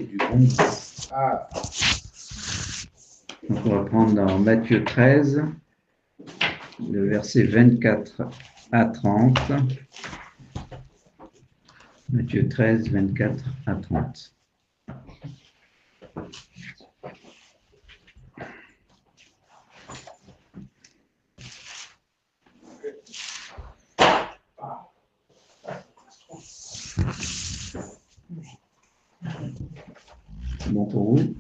du monde. Donc on va prendre dans Matthieu 13, le verset 24 à 30. Matthieu 13, 24 à 30. C'est bon pour vous?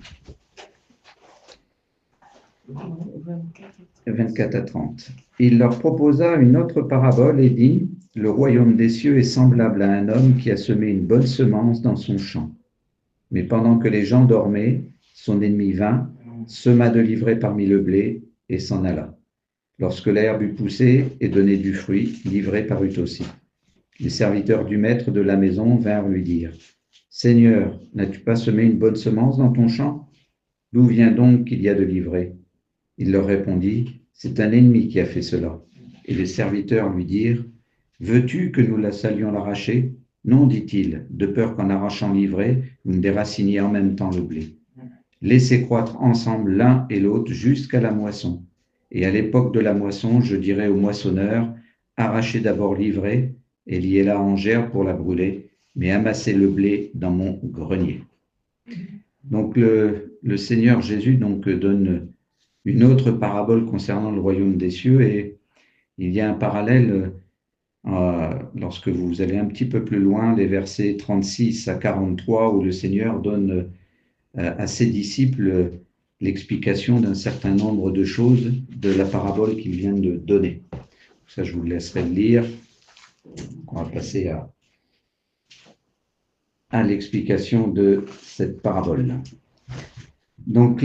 24 à 30. Il leur proposa une autre parabole et dit, « Le royaume des cieux est semblable à un homme qui a semé une bonne semence dans son champ. Mais pendant que les gens dormaient, son ennemi vint, sema de l'ivraie parmi le blé et s'en alla. Lorsque l'herbe eut poussé et donné du fruit, l'ivraie parut aussi. Les serviteurs du maître de la maison vinrent lui dire, « Seigneur, n'as-tu pas semé une bonne semence dans ton champ? D'où vient donc qu'il y a de l'ivraie ?» Il leur répondit, « C'est un ennemi qui a fait cela. » Et les serviteurs lui dirent, « Veux-tu que nous la salions l'arracher? » Non, dit-il, de peur qu'en arrachant l'ivraie, vous ne déraciniez en même temps le blé. Laissez croître ensemble l'un et l'autre jusqu'à la moisson. Et à l'époque de la moisson, je dirai aux moissonneurs, arrachez d'abord l'ivraie et liez-la en gerbe pour la brûler, mais amassez le blé dans mon grenier. Donc le Seigneur Jésus donne une autre parabole concernant le royaume des cieux, et il y a un parallèle lorsque vous allez un petit peu plus loin, les versets 36 à 43, où le Seigneur donne à ses disciples l'explication d'un certain nombre de choses de la parabole qu'il vient de donner. Ça, je vous laisserai le lire. On va passer à l'explication de cette parabole. Donc,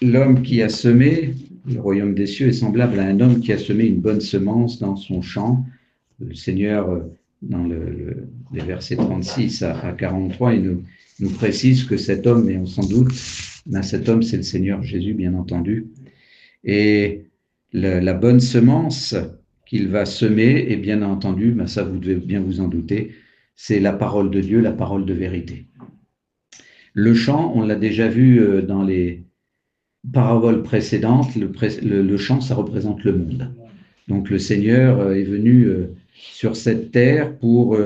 l'homme qui a semé, le royaume des cieux est semblable à un homme qui a semé une bonne semence dans son champ. Le Seigneur, dans les versets 36 à 43, il nous précise que cet homme, et on s'en doute, cet homme, c'est le Seigneur Jésus, bien entendu. Et la bonne semence qu'il va semer, et bien entendu, ça vous devez bien vous en douter, c'est la parole de Dieu, la parole de vérité. Le champ, on l'a déjà vu dans les paraboles précédentes, le champ, ça représente le monde. Donc le Seigneur est venu sur cette terre pour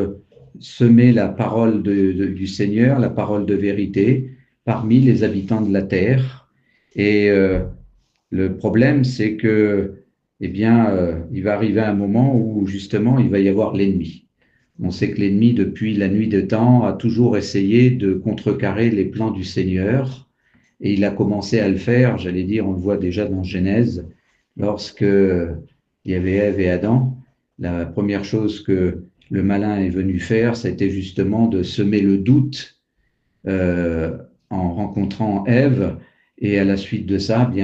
semer la parole du Seigneur, la parole de vérité, parmi les habitants de la terre. Et le problème, c'est que, il va arriver un moment où justement il va y avoir l'ennemi. On sait que l'ennemi, depuis la nuit des temps, a toujours essayé de contrecarrer les plans du Seigneur, et il a commencé à le faire, j'allais dire, on le voit déjà dans Genèse, lorsque il y avait Ève et Adam. La première chose que le malin est venu faire, c'était justement de semer le doute en rencontrant Ève, et à la suite de ça, il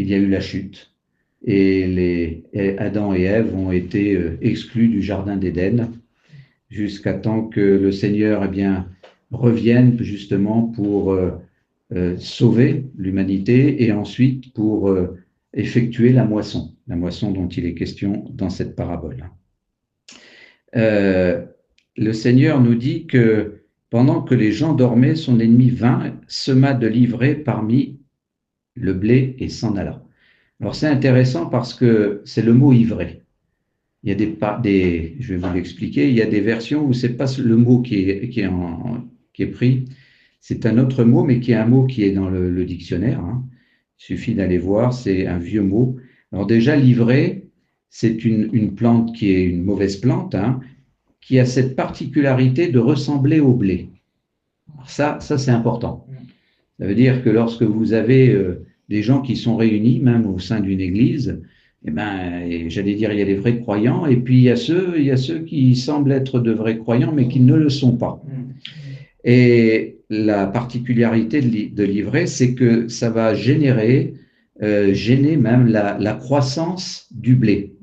y a eu la chute. Et Adam et Ève ont été exclus du jardin d'Éden, jusqu'à temps que le Seigneur revienne justement pour sauver l'humanité, et ensuite pour effectuer la moisson dont il est question dans cette parabole. Le Seigneur nous dit que pendant que les gens dormaient, son ennemi vint, sema de l'ivraie parmi le blé et s'en alla. Alors c'est intéressant parce que c'est le mot ivraie. Il y a je vais vous l'expliquer, il y a des versions où c'est pas le mot qui est pris, c'est un autre mot, mais qui est un mot qui est dans le dictionnaire. Il suffit d'aller voir, c'est un vieux mot. Alors déjà, l'ivraie, c'est une plante qui est une mauvaise plante, qui a cette particularité de ressembler au blé. Alors ça c'est important. Ça veut dire que lorsque vous avez des gens qui sont réunis, même au sein d'une église, j'allais dire, il y a les vrais croyants, et puis il y a ceux qui semblent être de vrais croyants, mais qui ne le sont pas. Et la particularité de l'ivraie, c'est que ça va gêner même la croissance du blé.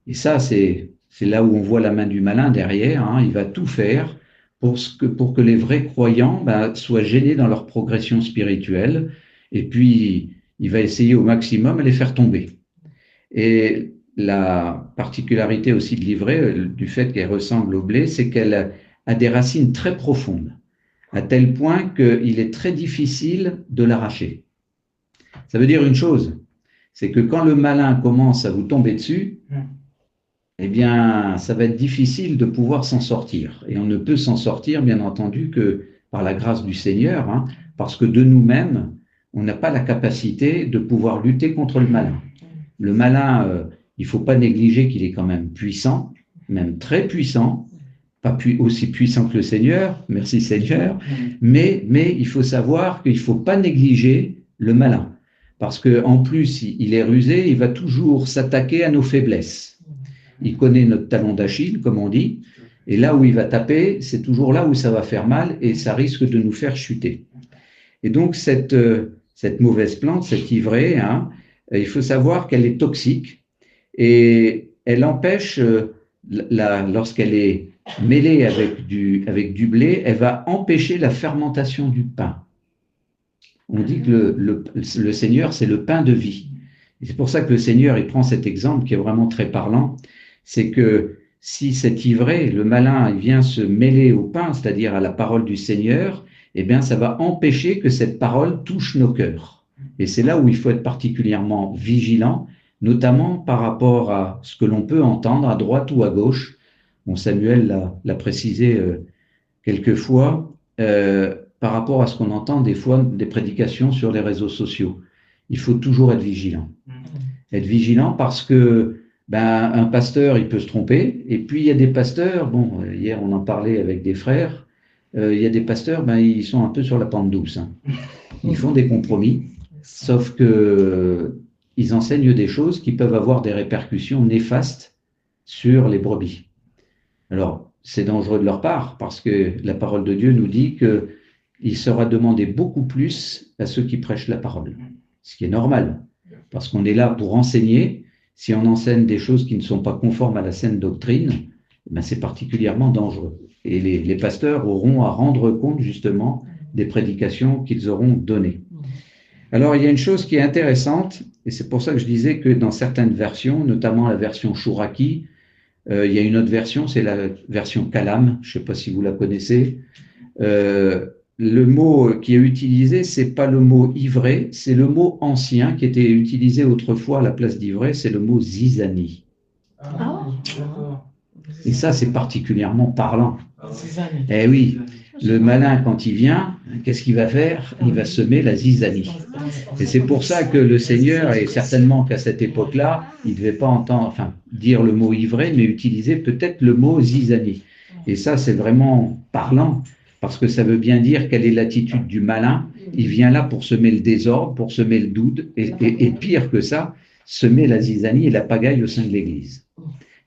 Et ça, c'est là où on voit la main du malin derrière. Il va tout faire pour que les vrais croyants soient gênés dans leur progression spirituelle, et puis il va essayer au maximum de les faire tomber. Et la particularité aussi de l'ivraie, du fait qu'elle ressemble au blé, c'est qu'elle a des racines très profondes. à tel point qu'il est très difficile de l'arracher. Ça veut dire une chose, c'est que quand le malin commence à vous tomber dessus, eh bien, ça va être difficile de pouvoir s'en sortir. Et on ne peut s'en sortir, bien entendu, que par la grâce du Seigneur, hein, parce que de nous-mêmes, on n'a pas la capacité de pouvoir lutter contre le malin. Le malin, il ne faut pas négliger qu'il est quand même puissant, même très puissant, pas aussi puissant que le Seigneur, merci Seigneur, mais il faut savoir qu'il ne faut pas négliger le malin, parce qu'en plus, il est rusé, il va toujours s'attaquer à nos faiblesses. Il connaît notre talon d'Achille, comme on dit, et là où il va taper, c'est toujours là où ça va faire mal et ça risque de nous faire chuter. Et donc, cette mauvaise plante, cette ivrée, hein, il faut savoir qu'elle est toxique et elle empêche, lorsqu'elle est mêlée avec du blé, elle va empêcher la fermentation du pain. On dit que le Seigneur, c'est le pain de vie. Et c'est pour ça que le Seigneur, il prend cet exemple qui est vraiment très parlant, c'est que si cet ivré, le malin, il vient se mêler au pain, c'est-à-dire à la parole du Seigneur, eh bien, ça va empêcher que cette parole touche nos cœurs. Et c'est là où il faut être particulièrement vigilant, notamment par rapport à ce que l'on peut entendre à droite ou à gauche. Bon, Samuel l'a précisé quelquefois, par rapport à ce qu'on entend des fois des prédications sur les réseaux sociaux. Il faut toujours être vigilant. Être vigilant parce que un pasteur, il peut se tromper. Et puis, il y a des pasteurs, bon, hier, on en parlait avec des frères, il y a des pasteurs, ils sont un peu sur la pente douce. Hein. Ils font des compromis, sauf que ils enseignent des choses qui peuvent avoir des répercussions néfastes sur les brebis. Alors, c'est dangereux de leur part, parce que la parole de Dieu nous dit qu'il sera demandé beaucoup plus à ceux qui prêchent la parole, ce qui est normal, parce qu'on est là pour enseigner. Si on enseigne des choses qui ne sont pas conformes à la saine doctrine, c'est particulièrement dangereux. Et les pasteurs auront à rendre compte justement des prédications qu'ils auront données. Alors, il y a une chose qui est intéressante, et c'est pour ça que je disais que dans certaines versions, notamment la version Chouraki, il y a une autre version, c'est la version Kalam, je ne sais pas si vous la connaissez. Le mot qui est utilisé, c'est pas le mot ivré, c'est le mot ancien qui était utilisé autrefois à la place d'ivré, c'est le mot zizani. Et ça, c'est particulièrement parlant. Eh oui, le malin, quand il vient, qu'est-ce qu'il va faire? Il va semer la zizanie. Et c'est pour ça que le Seigneur, et certainement qu'à cette époque-là, il ne devait pas dire le mot ivré, mais utiliser peut-être le mot zizanie. Et ça, c'est vraiment parlant, parce que ça veut bien dire quelle est l'attitude du malin. Il vient là pour semer le désordre, pour semer le doute, et pire que ça, semer la zizanie et la pagaille au sein de l'Église.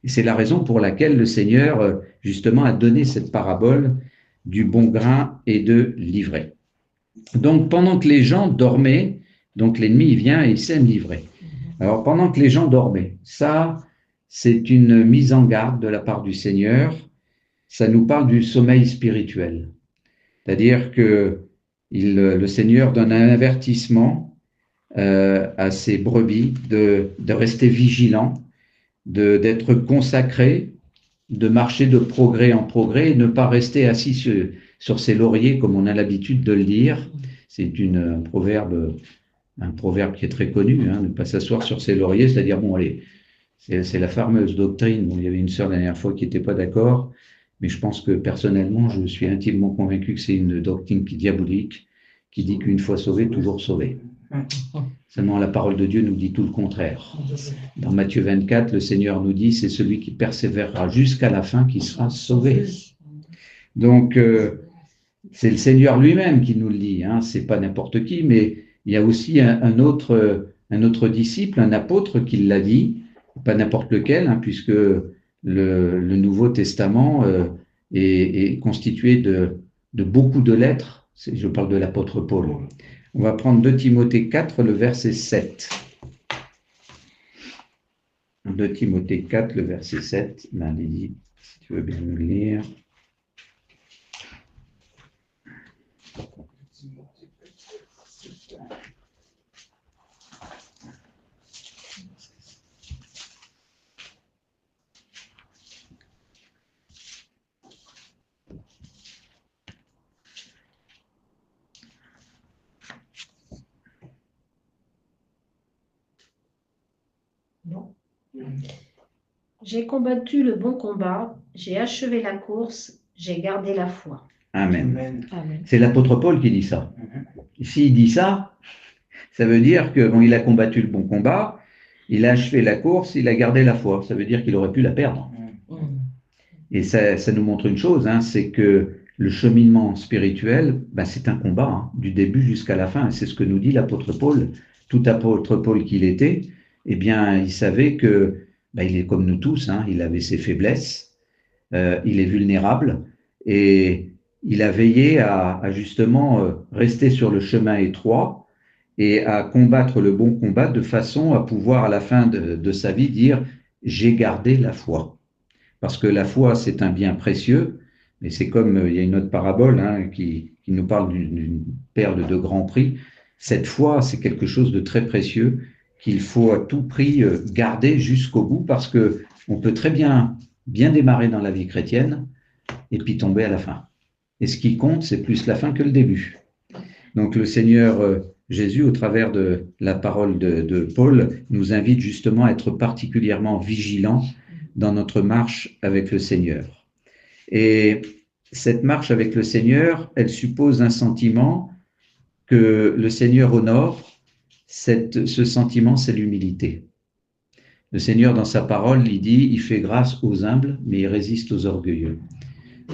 Et c'est la raison pour laquelle le Seigneur, justement, a donné cette parabole du bon grain et de l'ivraie. Donc, pendant que les gens dormaient, donc l'ennemi vient et il sème l'ivraie. Alors, pendant que les gens dormaient, ça, c'est une mise en garde de la part du Seigneur. Ça nous parle du sommeil spirituel. C'est-à-dire que le Seigneur donne un avertissement à ses brebis de rester vigilants, d'être consacrés, de marcher de progrès en progrès et ne pas rester assis sur ses lauriers comme on a l'habitude de le dire. C'est un proverbe qui est très connu, hein, ne pas s'asseoir sur ses lauriers, c'est-à-dire, bon, allez, c'est la fameuse doctrine. Bon, il y avait une sœur la dernière fois qui n'était pas d'accord, mais je pense que personnellement, je suis intimement convaincu que c'est une doctrine diabolique qui dit qu'une fois sauvé, toujours sauvé. Seulement, la parole de Dieu nous dit tout le contraire. Dans Matthieu 24, le Seigneur nous dit, c'est celui qui persévérera jusqu'à la fin qui sera sauvé. Donc, c'est le Seigneur lui-même qui nous le dit, hein, c'est pas n'importe qui, mais il y a aussi un autre disciple, un apôtre qui l'a dit, pas n'importe lequel, hein, puisque le Nouveau Testament est constitué de beaucoup de lettres. Je parle de l'apôtre Paul. On va prendre 2 Timothée 4, le verset 7. 2 Timothée 4, le verset 7. Lydie, si tu veux bien nous le lire. J'ai combattu le bon combat, j'ai achevé la course, j'ai gardé la foi. Amen. Amen. C'est l'apôtre Paul qui dit ça. S'il dit ça, ça veut dire que bon, il a combattu le bon combat, il a achevé la course, il a gardé la foi. Ça veut dire qu'il aurait pu la perdre. Et ça nous montre une chose, hein, c'est que le cheminement spirituel, ben, c'est un combat, hein, du début jusqu'à la fin. C'est ce que nous dit l'apôtre Paul. Tout apôtre Paul qu'il était, eh bien, il savait que ben, il est comme nous tous, hein, il avait ses faiblesses, il est vulnérable, et il a veillé à justement rester sur le chemin étroit et à combattre le bon combat de façon à pouvoir, à la fin de sa vie, dire « j'ai gardé la foi ». Parce que la foi, c'est un bien précieux, mais c'est comme, il y a une autre parabole hein, qui nous parle d'une perle de grand prix. Cette foi, c'est quelque chose de très précieux qu'il faut à tout prix garder jusqu'au bout, parce que on peut très bien démarrer dans la vie chrétienne et puis tomber à la fin. Et ce qui compte, c'est plus la fin que le début. Donc le Seigneur Jésus, au travers de la parole de Paul, nous invite justement à être particulièrement vigilants dans notre marche avec le Seigneur. Et cette marche avec le Seigneur, elle suppose un sentiment que le Seigneur honore. Ce sentiment, c'est l'humilité. Le Seigneur, dans sa parole, il dit, il fait grâce aux humbles, mais il résiste aux orgueilleux.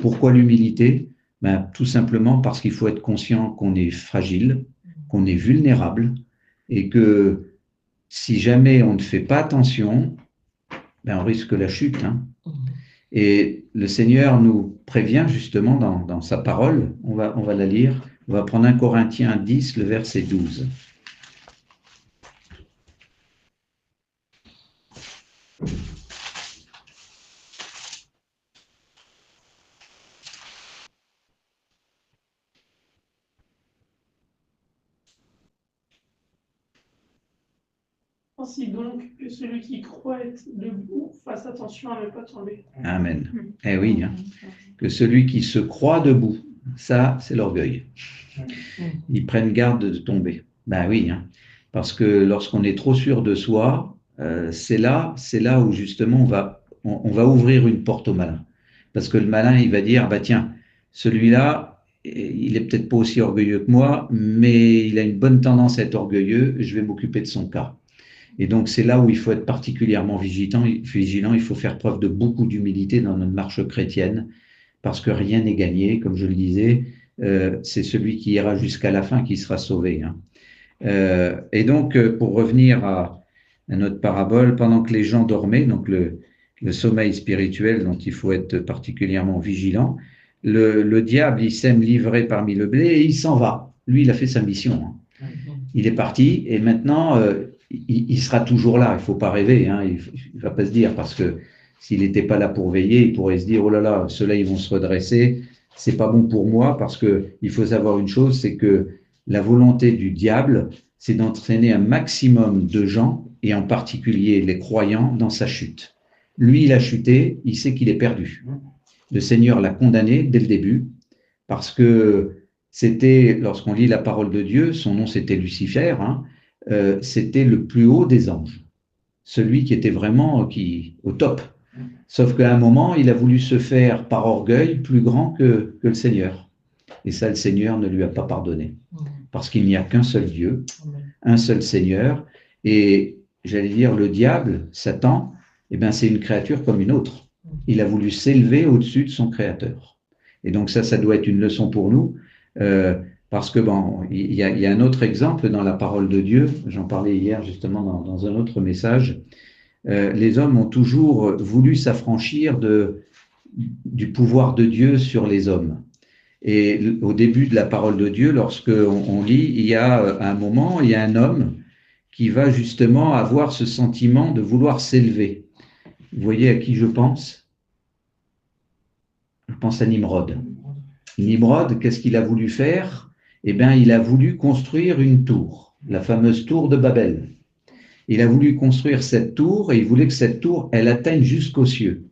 Pourquoi l'humilité? Ben, tout simplement parce qu'il faut être conscient qu'on est fragile, qu'on est vulnérable, et que si jamais on ne fait pas attention, ben, on risque la chute. Hein. Et le Seigneur nous prévient justement dans sa parole, on va la lire, on va prendre 1 Corinthiens 10, le verset 12. Ainsi donc que celui qui croit être debout fasse attention à ne pas tomber. Amen. Eh oui, hein, que celui qui se croit debout, ça c'est l'orgueil. Ils prennent garde de tomber. Ben oui, hein, parce que lorsqu'on est trop sûr de soi, c'est là où justement on va ouvrir une porte au malin. Parce que le malin, il va dire, bah tiens, celui-là, il est peut-être pas aussi orgueilleux que moi, mais il a une bonne tendance à être orgueilleux, je vais m'occuper de son cas. Et donc, c'est là où il faut être particulièrement vigilant. Il faut faire preuve de beaucoup d'humilité dans notre marche chrétienne, parce que rien n'est gagné, comme je le disais, c'est celui qui ira jusqu'à la fin qui sera sauvé. Hein. Et donc, pour revenir à notre parabole, pendant que les gens dormaient, donc le sommeil spirituel dont il faut être particulièrement vigilant, le diable, il s'aime livrer parmi le blé et il s'en va. Lui, il a fait sa mission. Hein. Il est parti et maintenant, il sera toujours là. Il ne faut pas rêver. Hein. Il ne va pas se dire, parce que s'il n'était pas là pour veiller, il pourrait se dire, oh là là, ceux-là, ils vont se redresser. C'est pas bon pour moi, parce qu'il faut savoir une chose, c'est que la volonté du diable, c'est d'entraîner un maximum de gens, et en particulier les croyants, dans sa chute. Lui, il a chuté, il sait qu'il est perdu. Le Seigneur l'a condamné dès le début, parce que c'était, lorsqu'on lit la parole de Dieu, son nom c'était Lucifer, hein, c'était le plus haut des anges, celui qui était vraiment au top. Sauf qu'à un moment, il a voulu se faire par orgueil plus grand que le Seigneur. Et ça, le Seigneur ne lui a pas pardonné. Parce qu'il n'y a qu'un seul Dieu, un seul Seigneur. Et j'allais dire, le diable, Satan, eh ben, c'est une créature comme une autre. Il a voulu s'élever au-dessus de son Créateur. Et donc ça doit être une leçon pour nous, parce que bon, il y a un autre exemple dans la parole de Dieu, j'en parlais hier justement dans un autre message. Les hommes ont toujours voulu s'affranchir du pouvoir de Dieu sur les hommes. Et au début de la parole de Dieu, lorsqu'on lit, il y a un moment, il y a un homme qui va justement avoir ce sentiment de vouloir s'élever. Vous voyez à qui je pense? Je pense à Nimrod. Nimrod, qu'est-ce qu'il a voulu faire? Eh bien, il a voulu construire une tour, la fameuse tour de Babel. Il a voulu construire cette tour et il voulait que cette tour, elle atteigne jusqu'aux cieux.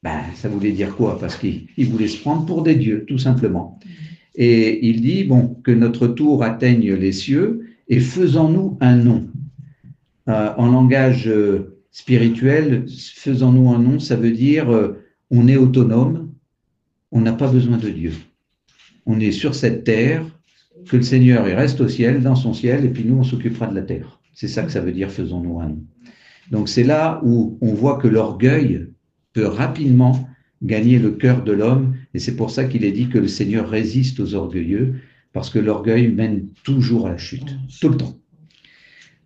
Ben, ça voulait dire quoi? Parce qu'il voulait se prendre pour des dieux, tout simplement. Et il dit, bon, que notre tour atteigne les cieux et faisons-nous un nom. En langage spirituel, faisons-nous un nom, ça veut dire on est autonome, on n'a pas besoin de Dieu. On est sur cette terre, que le Seigneur il reste au ciel, dans son ciel, et puis nous, on s'occupera de la terre. C'est ça que ça veut dire, faisons-nous un nom. Donc c'est là où on voit que l'orgueil peut rapidement gagner le cœur de l'homme, et c'est pour ça qu'il est dit que le Seigneur résiste aux orgueilleux, parce que l'orgueil mène toujours à la chute, tout le temps.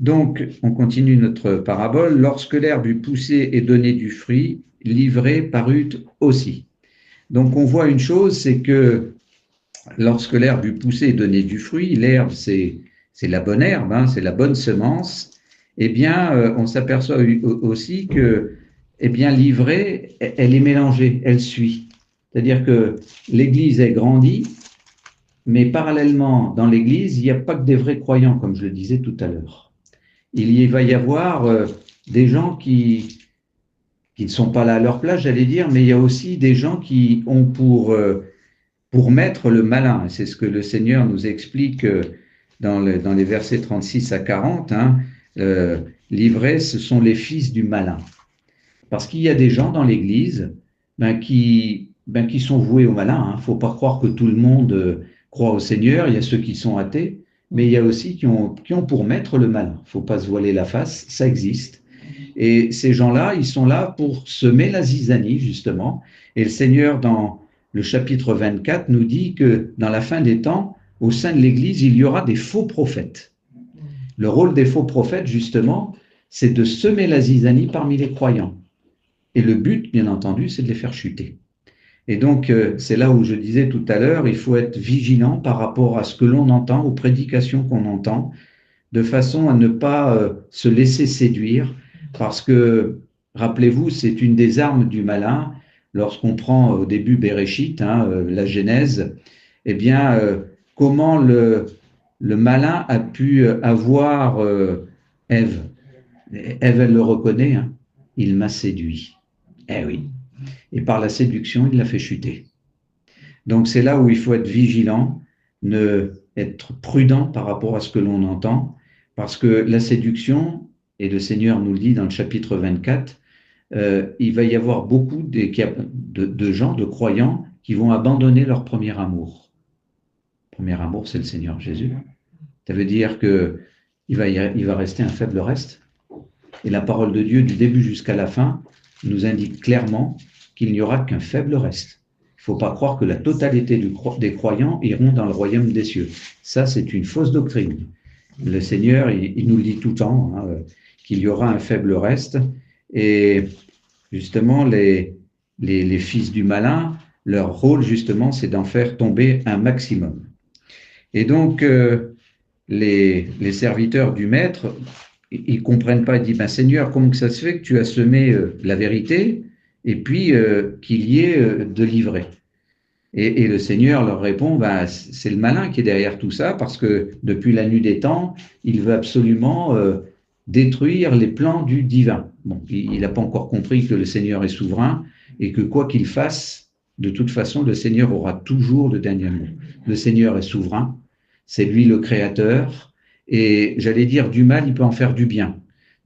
Donc, on continue notre parabole. Lorsque l'herbe eut poussé et donné du fruit, l'ivraie parut aussi. Donc, on voit une chose, c'est que lorsque l'herbe eut poussé et donné du fruit, l'herbe, c'est la bonne herbe, hein, c'est la bonne semence, eh bien, on s'aperçoit aussi que eh bien, l'ivraie, elle est mélangée, elle suit. C'est-à-dire que l'Église, elle grandit, mais parallèlement, dans l'Église, il n'y a pas que des vrais croyants, comme je le disais tout à l'heure. Il va y avoir des gens qui ne sont pas là à leur place, j'allais dire, mais il y a aussi des gens qui ont pour maître le malin. C'est ce que le Seigneur nous explique dans les versets 36 à 40. Hein. L'ivraie, ce sont les fils du malin. Parce qu'il y a des gens dans l'Église qui sont voués au malin. Il ne faut pas croire que tout le monde croit au Seigneur. Il y a ceux qui sont athées, mais il y a aussi qui ont pour maître le malin. Il ne faut pas se voiler la face, ça existe. Et ces gens-là, ils sont là pour semer la zizanie, justement. Et le Seigneur, dans le chapitre 24, nous dit que dans la fin des temps, au sein de l'Église, il y aura des faux prophètes. Le rôle des faux prophètes, justement, c'est de semer la zizanie parmi les croyants. Et le but, bien entendu, c'est de les faire chuter. Et donc, c'est là où je disais tout à l'heure, il faut être vigilant par rapport à ce que l'on entend, aux prédications qu'on entend, de façon à ne pas se laisser séduire, parce que, rappelez-vous, c'est une des armes du malin. Lorsqu'on prend au début Béréchit, la Genèse, eh bien, comment le malin a pu avoir Ève. Ève, elle le reconnaît, hein, il m'a séduit. Eh oui. Et par la séduction, il l'a fait chuter. Donc c'est là où il faut être vigilant, être prudent par rapport à ce que l'on entend, parce que la séduction, et le Seigneur nous le dit dans le chapitre 24, il va y avoir beaucoup de gens, de croyants, qui vont abandonner leur premier amour. Premier amour, c'est le Seigneur Jésus. Ça veut dire qu'il va rester un faible reste. Et la parole de Dieu, du début jusqu'à la fin, nous indique clairement qu'il n'y aura qu'un faible reste. Il ne faut pas croire que la totalité des croyants iront dans le royaume des cieux. Ça, c'est une fausse doctrine. Le Seigneur, il nous le dit tout le temps, hein, qu'il y aura un faible reste. Et justement, les fils du malin, leur rôle, justement, c'est d'en faire tomber un maximum. Et donc, les serviteurs du Maître, ils ne comprennent pas. Ils disent, Seigneur, comment que ça se fait que tu as semé la vérité et puis qu'il y ait de l'ivraie? Et le Seigneur leur répond, c'est le malin qui est derrière tout ça, parce que depuis la nuit des temps, il veut absolument détruire les plans du divin. Bon, il n'a pas encore compris que le Seigneur est souverain et que quoi qu'il fasse, de toute façon, le Seigneur aura toujours le dernier mot. Le Seigneur est souverain, c'est lui le créateur, et j'allais dire du mal, il peut en faire du bien.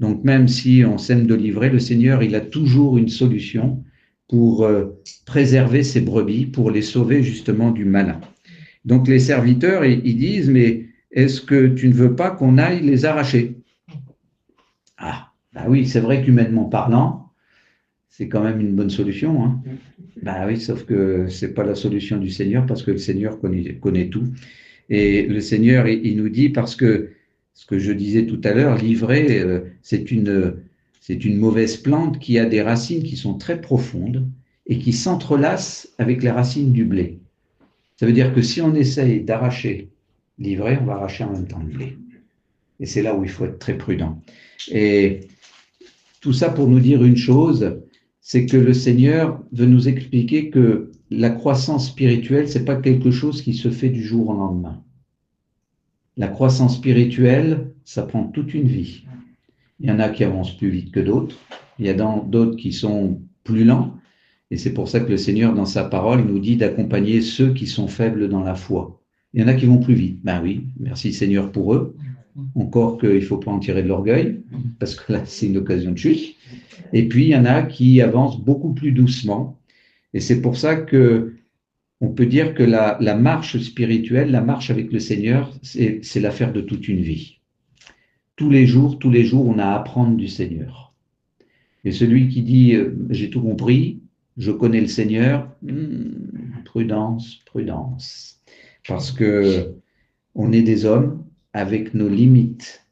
Donc même si on sème de l'ivraie, le Seigneur, il a toujours une solution pour préserver ses brebis, pour les sauver justement du malin. Donc les serviteurs, ils disent, mais est-ce que tu ne veux pas qu'on aille les arracher? Ah, oui, c'est vrai qu'humainement parlant, c'est quand même une bonne solution. Hein. Oui, sauf que ce n'est pas la solution du Seigneur, parce que le Seigneur connaît tout. Et le Seigneur, il nous dit, parce que ce que je disais tout à l'heure, l'ivraie, c'est une mauvaise plante qui a des racines qui sont très profondes et qui s'entrelacent avec les racines du blé. Ça veut dire que si on essaye d'arracher l'ivraie, on va arracher en même temps le blé. Et c'est là où il faut être très prudent. Et tout ça pour nous dire une chose, c'est que le Seigneur veut nous expliquer que la croissance spirituelle, ce n'est pas quelque chose qui se fait du jour au lendemain. La croissance spirituelle, ça prend toute une vie. Il y en a qui avancent plus vite que d'autres. Il y a d'autres qui sont plus lents. Et c'est pour ça que le Seigneur, dans sa parole, nous dit d'accompagner ceux qui sont faibles dans la foi. Il y en a qui vont plus vite. Oui, merci Seigneur pour eux. encore qu'il ne faut pas en tirer de l'orgueil, parce que là, c'est une occasion de chute. Et puis, il y en a qui avancent beaucoup plus doucement. Et c'est pour ça que on peut dire que la marche spirituelle, la marche avec le Seigneur, c'est l'affaire de toute une vie. Tous les jours, on a à apprendre du Seigneur. Et celui qui dit j'ai tout compris, je connais le Seigneur, prudence, prudence. Parce que on est des hommes avec nos limites.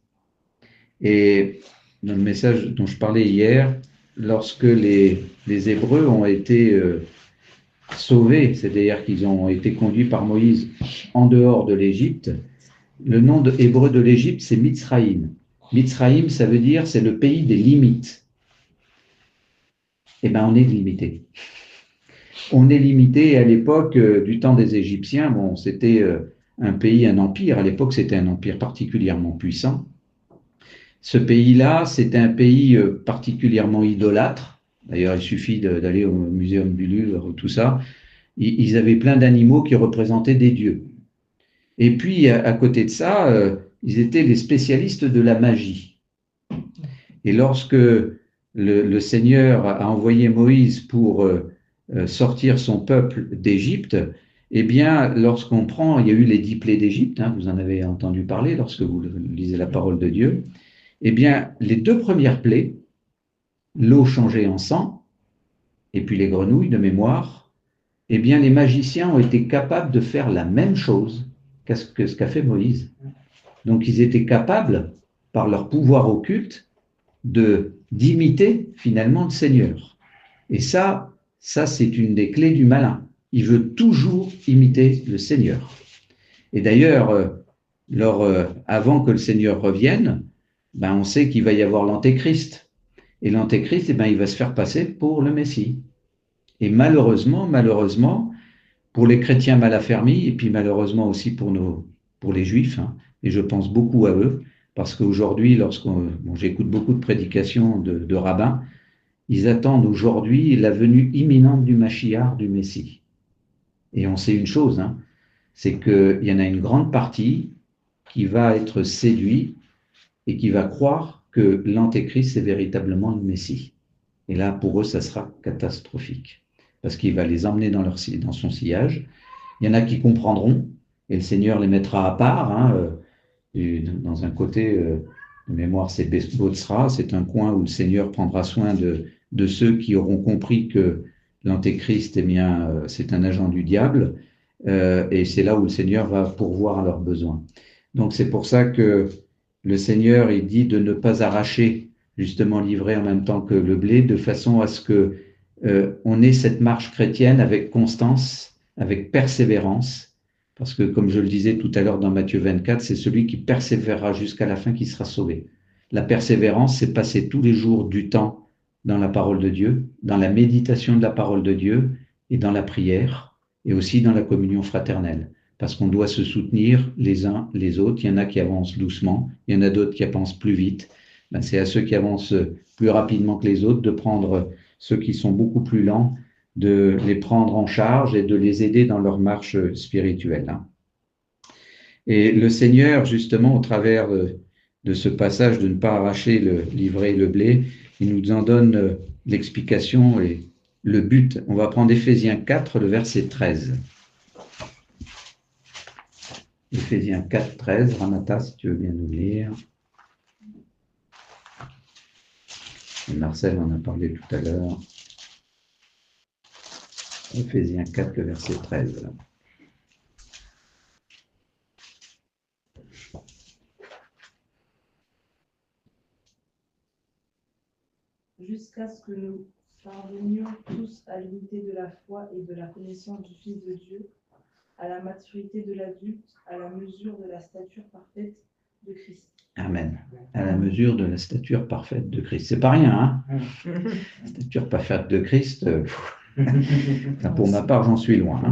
Et dans le message dont je parlais hier, lorsque les Hébreux ont été sauvés, c'est-à-dire qu'ils ont été conduits par Moïse en dehors de l'Égypte, le nom de hébreu de l'Égypte, c'est Mitzraïm. Mitzraïm, ça veut dire c'est le pays des limites. Eh bien, on est limité. On est limité. À l'époque du temps des Égyptiens, bon, c'était un pays, un empire. À l'époque, c'était un empire particulièrement puissant. Ce pays-là, c'était un pays particulièrement idolâtre. D'ailleurs, il suffit d'aller au muséum du Louvre, tout ça. Ils avaient plein d'animaux qui représentaient des dieux. Et puis, à côté de ça, ils étaient les spécialistes de la magie. Et lorsque le Seigneur a envoyé Moïse pour sortir son peuple d'Égypte, eh bien, lorsqu'on prend, il y a eu les 10 plaies d'Égypte, hein, vous en avez entendu parler lorsque vous lisez la parole de Dieu, eh bien, les 2 premières plaies, l'eau changée en sang, et puis les grenouilles de mémoire, eh bien, les magiciens ont été capables de faire la même chose que ce qu'a fait Moïse. Donc, ils étaient capables, par leur pouvoir occulte, d'imiter finalement le Seigneur. Et ça, c'est une des clés du malin. Il veut toujours imiter le Seigneur. Et d'ailleurs, avant que le Seigneur revienne, ben, on sait qu'il va y avoir l'Antéchrist. Et l'Antéchrist, eh ben, il va se faire passer pour le Messie. Et malheureusement, pour les chrétiens mal affermis, et puis malheureusement aussi pour les Juifs, hein, et je pense beaucoup à eux, parce qu'aujourd'hui, j'écoute beaucoup de prédications de rabbins, ils attendent aujourd'hui la venue imminente du Mashiach, du Messie. Et on sait une chose, hein, c'est qu'il y en a une grande partie qui va être séduit et qui va croire que l'Antéchrist est véritablement le Messie. Et là, pour eux, ça sera catastrophique, parce qu'il va les emmener dans son sillage. Il y en a qui comprendront, et le Seigneur les mettra à part, hein, dans un côté, de mémoire, c'est Botsra, c'est un coin où le Seigneur prendra soin de ceux qui auront compris que l'Antéchrist, eh bien, c'est un agent du diable, et c'est là où le Seigneur va pourvoir à leurs besoins. Donc c'est pour ça que le Seigneur, il dit de ne pas arracher justement l'ivraie en même temps que le blé, de façon à ce que on ait cette marche chrétienne avec constance, avec persévérance, parce que comme je le disais tout à l'heure dans Matthieu 24, c'est celui qui persévérera jusqu'à la fin qui sera sauvé. La persévérance, c'est passer tous les jours du temps dans la parole de Dieu, dans la méditation de la parole de Dieu et dans la prière, et aussi dans la communion fraternelle, parce qu'on doit se soutenir les uns les autres. Il y en a qui avancent doucement, il y en a d'autres qui avancent plus vite. Ben, c'est à ceux qui avancent plus rapidement que les autres de prendre ceux qui sont beaucoup plus lents, de les prendre en charge et de les aider dans leur marche spirituelle. Et le Seigneur, justement, au travers de ce passage de ne pas arracher l'ivraie et le blé, il nous en donne l'explication et le but. On va prendre Éphésiens 4, le verset 13. Éphésiens 4, 13. Ramata, si tu veux bien nous lire. Et Marcel en a parlé tout à l'heure. Éphésiens 4, le verset 13. Jusqu'à ce que nous parvenions tous à l'unité de la foi et de la connaissance du Fils de Dieu, à la maturité de l'adulte, à la mesure de la stature parfaite de Christ. Amen. À la mesure de la stature parfaite de Christ. C'est pas rien, hein? Stature parfaite de Christ, pour ma part, j'en suis loin.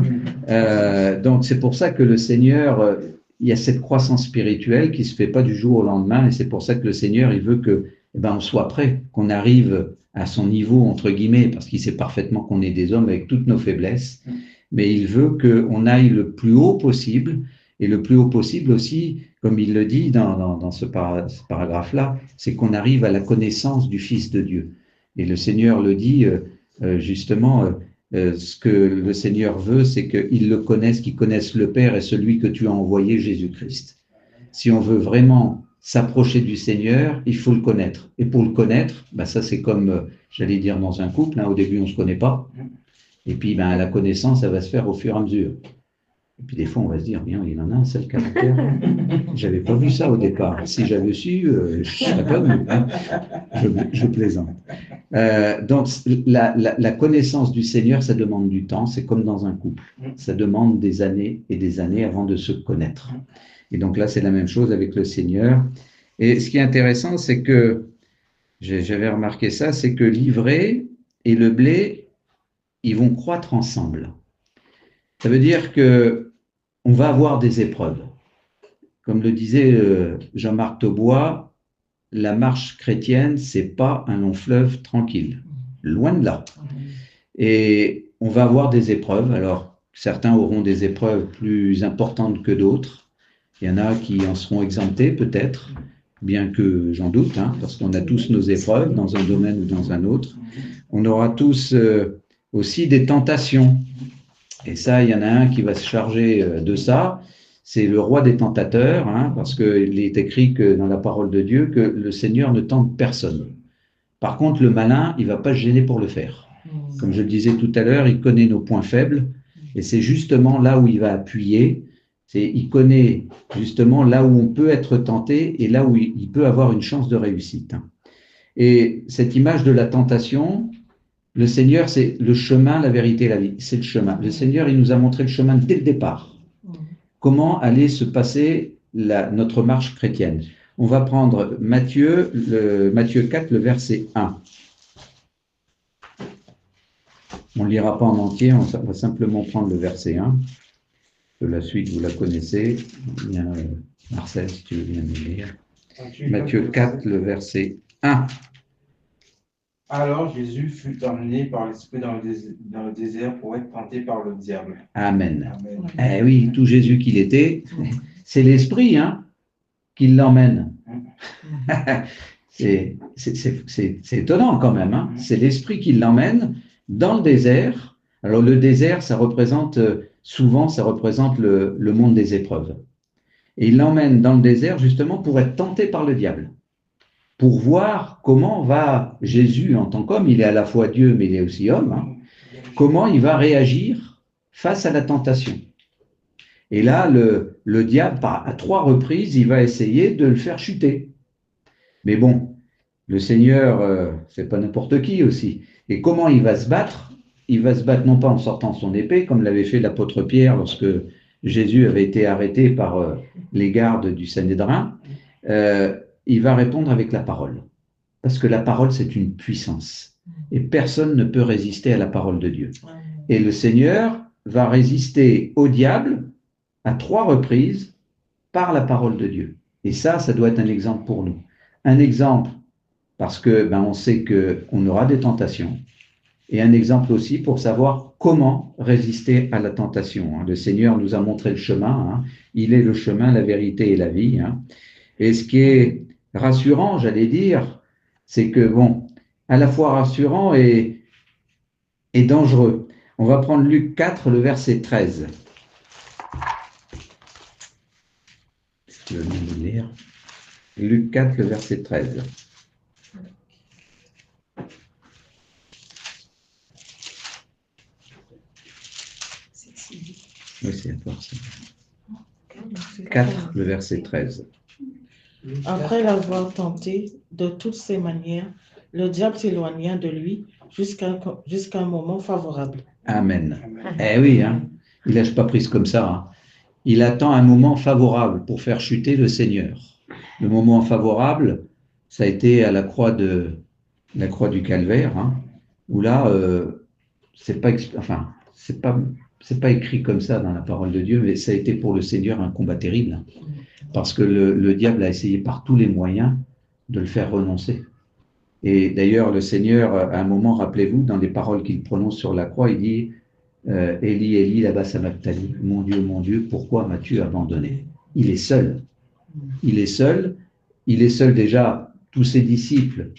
Hein? Donc, c'est pour ça que le Seigneur, il y a cette croissance spirituelle qui ne se fait pas du jour au lendemain, et c'est pour ça que le Seigneur, il veut que, on soit prêt, qu'on arrive à son niveau, entre guillemets, parce qu'il sait parfaitement qu'on est des hommes avec toutes nos faiblesses, mais il veut qu'on aille le plus haut possible, Et le plus haut possible aussi, comme il le dit dans ce paragraphe-là, c'est qu'on arrive à la connaissance du Fils de Dieu. Et le Seigneur le dit justement, ce que le Seigneur veut, c'est qu'ils le connaissent, qu'ils connaissent le Père et celui que tu as envoyé, Jésus-Christ. Si on veut vraiment s'approcher du Seigneur, il faut le connaître. Et pour le connaître, ben ça c'est comme, j'allais dire dans un couple, hein, au début on ne se connaît pas, et puis ben, la connaissance, elle va se faire au fur et à mesure. Et puis des fois on va se dire, bien, il en a un seul caractère. J'avais pas vu ça au départ. Si j'avais su, je serais pas venu. Hein. Je plaisante. Donc la connaissance du Seigneur, ça demande du temps, c'est comme dans un couple. Ça demande des années et des années avant de se connaître. Et donc là, c'est la même chose avec le Seigneur. Et ce qui est intéressant, c'est que, j'avais remarqué ça, c'est que l'ivraie et le blé, ils vont croître ensemble. Ça veut dire qu'on va avoir des épreuves. Comme le disait Jean-Marc Taubois, la marche chrétienne, c'est pas un long fleuve tranquille. Loin de là. Et on va avoir des épreuves. Alors, certains auront des épreuves plus importantes que d'autres. Il y en a qui en seront exemptés peut-être, bien que j'en doute, hein, parce qu'on a tous nos épreuves dans un domaine ou dans un autre. On aura tous aussi des tentations. Et ça, il y en a un qui va se charger de ça. C'est le roi des tentateurs, hein, parce qu'il est écrit que dans la parole de Dieu que le Seigneur ne tente personne. Par contre, le malin, il ne va pas se gêner pour le faire. Comme je le disais tout à l'heure, il connaît nos points faibles et c'est justement là où il va appuyer. Il connaît justement là où on peut être tenté et là où il peut avoir une chance de réussite. Et cette image de la tentation, le Seigneur, c'est le chemin, la vérité et la vie. C'est le chemin. Le Seigneur, il nous a montré le chemin dès le départ. Comment allait se passer notre marche chrétienne. On va prendre Matthieu 4, le verset 1. On ne lira pas en entier, on va simplement prendre le verset 1. La suite, vous la connaissez. Bien, Marcel, si tu veux bien me lire. Matthieu 4, le verset 1. Alors Jésus fut emmené par l'Esprit dans le désert pour être tenté par le diable. Amen. Amen. Eh oui, tout Jésus qu'il était, c'est l'Esprit hein, qui l'emmène. C'est étonnant quand même. Hein. C'est l'Esprit qui l'emmène dans le désert. Alors le désert, ça représente le monde des épreuves. Et il l'emmène dans le désert justement pour être tenté par le diable. Pour voir comment va Jésus en tant qu'homme, il est à la fois Dieu mais il est aussi homme, hein, comment il va réagir face à la tentation. Et là, le diable, à 3 reprises, il va essayer de le faire chuter. Mais bon, le Seigneur, c'est pas n'importe qui aussi. Et comment il va se battre? Il va se battre non pas en sortant son épée, comme l'avait fait l'apôtre Pierre lorsque Jésus avait été arrêté par les gardes du Sanhédrin. Il va répondre avec la parole. Parce que la parole, c'est une puissance. Et personne ne peut résister à la parole de Dieu. Et le Seigneur va résister au diable à 3 reprises par la parole de Dieu. Et ça doit être un exemple pour nous. Un exemple parce que on sait qu'on aura des tentations. Et un exemple aussi pour savoir comment résister à la tentation. Le Seigneur nous a montré le chemin. Il est le chemin, la vérité et la vie. Et ce qui est rassurant, j'allais dire, c'est que, à la fois rassurant et dangereux. On va prendre Luc 4, le verset 13. Si tu veux bien le lire. Luc 4, le verset 13. Oui, c'est à toi. 4, le verset 13. Après l'avoir tenté de toutes ses manières, le diable s'éloigna de lui jusqu'à un moment favorable. Amen. Eh oui, il ne lâche pas prise comme ça. Il attend un moment favorable pour faire chuter le Seigneur. Le moment favorable, ça a été à la croix du Calvaire, où là, c'est pas écrit comme ça dans la parole de Dieu, mais ça a été pour le Seigneur un combat terrible. Parce que le diable a essayé par tous les moyens de le faire renoncer. Et d'ailleurs, le Seigneur, à un moment, rappelez-vous, dans les paroles qu'il prononce sur la croix, il dit Élie, Élie, lama sabachthani, mon Dieu, pourquoi m'as-tu abandonné? Il est seul. Il est seul. Il est seul déjà, tous ses disciples,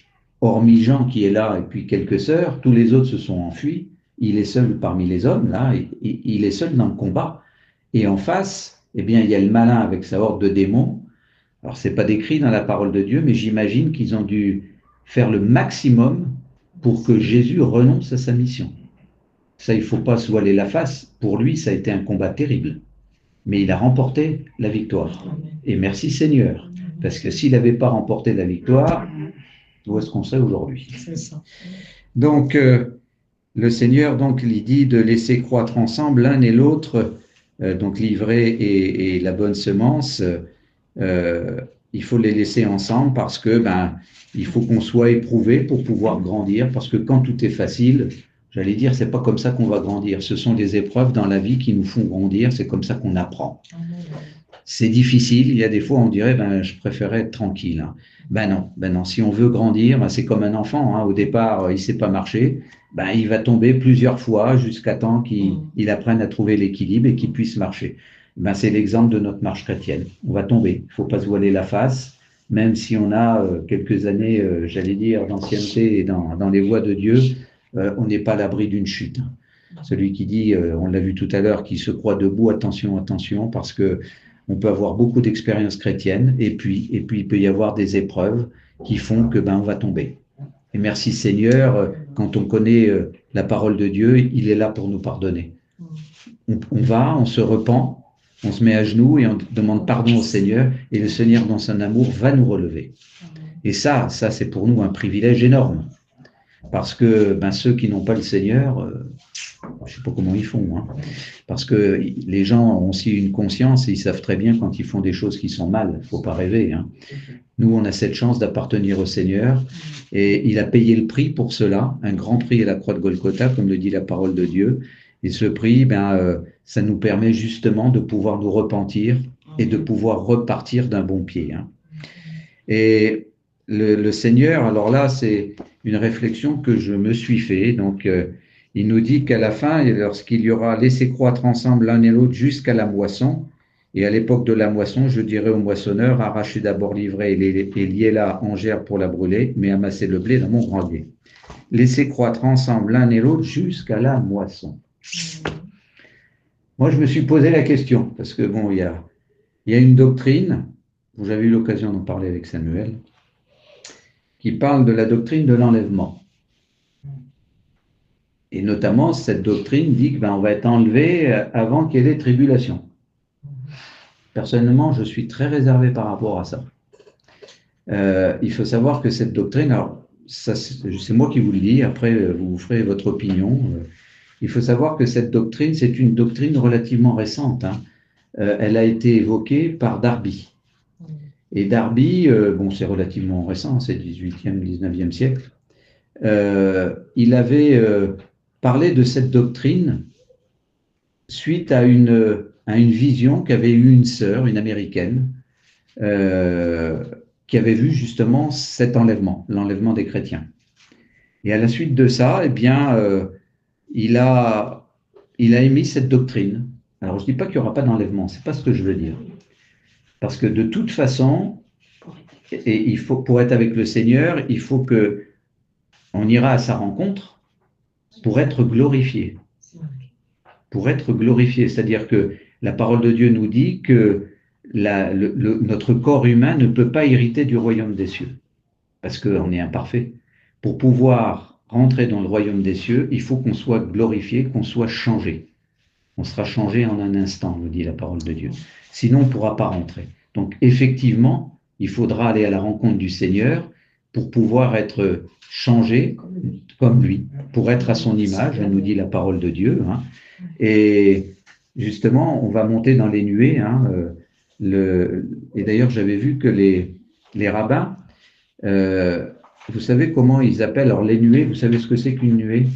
hormis Jean qui est là et puis quelques sœurs, tous les autres se sont enfuis. Il est seul parmi les hommes, là, il est seul dans le combat. Et en face, eh bien, il y a le malin avec sa horde de démons. Alors, c'est pas décrit dans la parole de Dieu, mais j'imagine qu'ils ont dû faire le maximum pour que Jésus renonce à sa mission. Ça, il faut pas se voiler la face. Pour lui, ça a été un combat terrible. Mais il a remporté la victoire. Et merci Seigneur. Parce que s'il n'avait pas remporté la victoire, où est-ce qu'on serait aujourd'hui? C'est ça. Donc, le Seigneur donc, il dit de laisser croître ensemble l'un et l'autre, donc l'ivraie et la bonne semence, il faut les laisser ensemble parce que il faut qu'on soit éprouvé pour pouvoir grandir, parce que quand tout est facile, j'allais dire, c'est pas comme ça qu'on va grandir. Ce sont des épreuves dans la vie qui nous font grandir, c'est comme ça qu'on apprend. C'est difficile, il y a des fois on dirait je préférais être tranquille. Hein. Non, si on veut grandir, c'est comme un enfant, hein. Au départ il sait pas marcher, il va tomber plusieurs fois jusqu'à temps qu'il apprenne à trouver l'équilibre et qu'il puisse marcher. C'est l'exemple de notre marche chrétienne. On va tomber, il faut pas se voiler la face, même si on a quelques années, j'allais dire, d'ancienneté dans les voies de Dieu, on n'est pas à l'abri d'une chute. Celui qui dit, on l'a vu tout à l'heure, qui se croit debout, attention, parce que on peut avoir beaucoup d'expériences chrétiennes et puis il peut y avoir des épreuves qui font que on va tomber. Et merci Seigneur, quand on connaît la parole de Dieu, il est là pour nous pardonner. On se repent, on se met à genoux et on demande pardon au Seigneur et le Seigneur dans son amour va nous relever. Et ça c'est pour nous un privilège énorme. Parce que ceux qui n'ont pas le Seigneur, je ne sais pas comment ils font, hein, parce que les gens ont aussi une conscience et ils savent très bien quand ils font des choses qui sont mal, il ne faut pas rêver. Hein. Nous, on a cette chance d'appartenir au Seigneur et il a payé le prix pour cela, un grand prix à la croix de Golgotha, comme le dit la parole de Dieu. Et ce prix, ça nous permet justement de pouvoir nous repentir et de pouvoir repartir d'un bon pied. Hein. Et le Seigneur, alors là, c'est une réflexion que je me suis fait. Donc, il nous dit qu'à la fin, lorsqu'il y aura laissé croître ensemble l'un et l'autre jusqu'à la moisson, et à l'époque de la moisson, je dirais au moissonneur, arrachez d'abord l'ivraie et liez-la en gerbe pour la brûler, mais amassez le blé dans mon grenier. Laissez croître ensemble l'un et l'autre jusqu'à la moisson. Moi, je me suis posé la question, parce que il y a une doctrine, vous avez eu l'occasion d'en parler avec Samuel, qui parle de la doctrine de l'enlèvement. Et notamment, cette doctrine dit qu'on va être enlevé avant qu'il y ait des tribulations. Personnellement, je suis très réservé par rapport à ça. Il faut savoir que cette doctrine, alors ça, c'est moi qui vous le dis, après vous ferez votre opinion. Il faut savoir que cette doctrine, c'est une doctrine relativement récente. Hein. Elle a été évoquée par Darby. Et Darby, c'est relativement récent, c'est 18e, 19e siècle. Il avait parlé de cette doctrine suite à une vision qu'avait eue une sœur, une américaine, qui avait vu justement cet enlèvement, l'enlèvement des chrétiens. Et à la suite de ça, il a émis cette doctrine. Alors, je ne dis pas qu'il n'y aura pas d'enlèvement, ce n'est pas ce que je veux dire. Parce que de toute façon, et il faut, pour être avec le Seigneur, il faut qu'on ira à sa rencontre pour être glorifié. Pour être glorifié, c'est-à-dire que la parole de Dieu nous dit que notre corps humain ne peut pas hériter du royaume des cieux, parce qu'on est imparfait. Pour pouvoir rentrer dans le royaume des cieux, il faut qu'on soit glorifié, qu'on soit changé. On sera changé en un instant, nous dit la parole de Dieu. Sinon, on ne pourra pas rentrer. Donc, effectivement, il faudra aller à la rencontre du Seigneur pour pouvoir être changé comme lui, pour être à son image, nous dit la parole de Dieu. Hein. Et justement, on va monter dans les nuées. Hein, et d'ailleurs, j'avais vu que les rabbins, vous savez comment ils appellent, alors les nuées, vous savez ce que c'est qu'une nuée?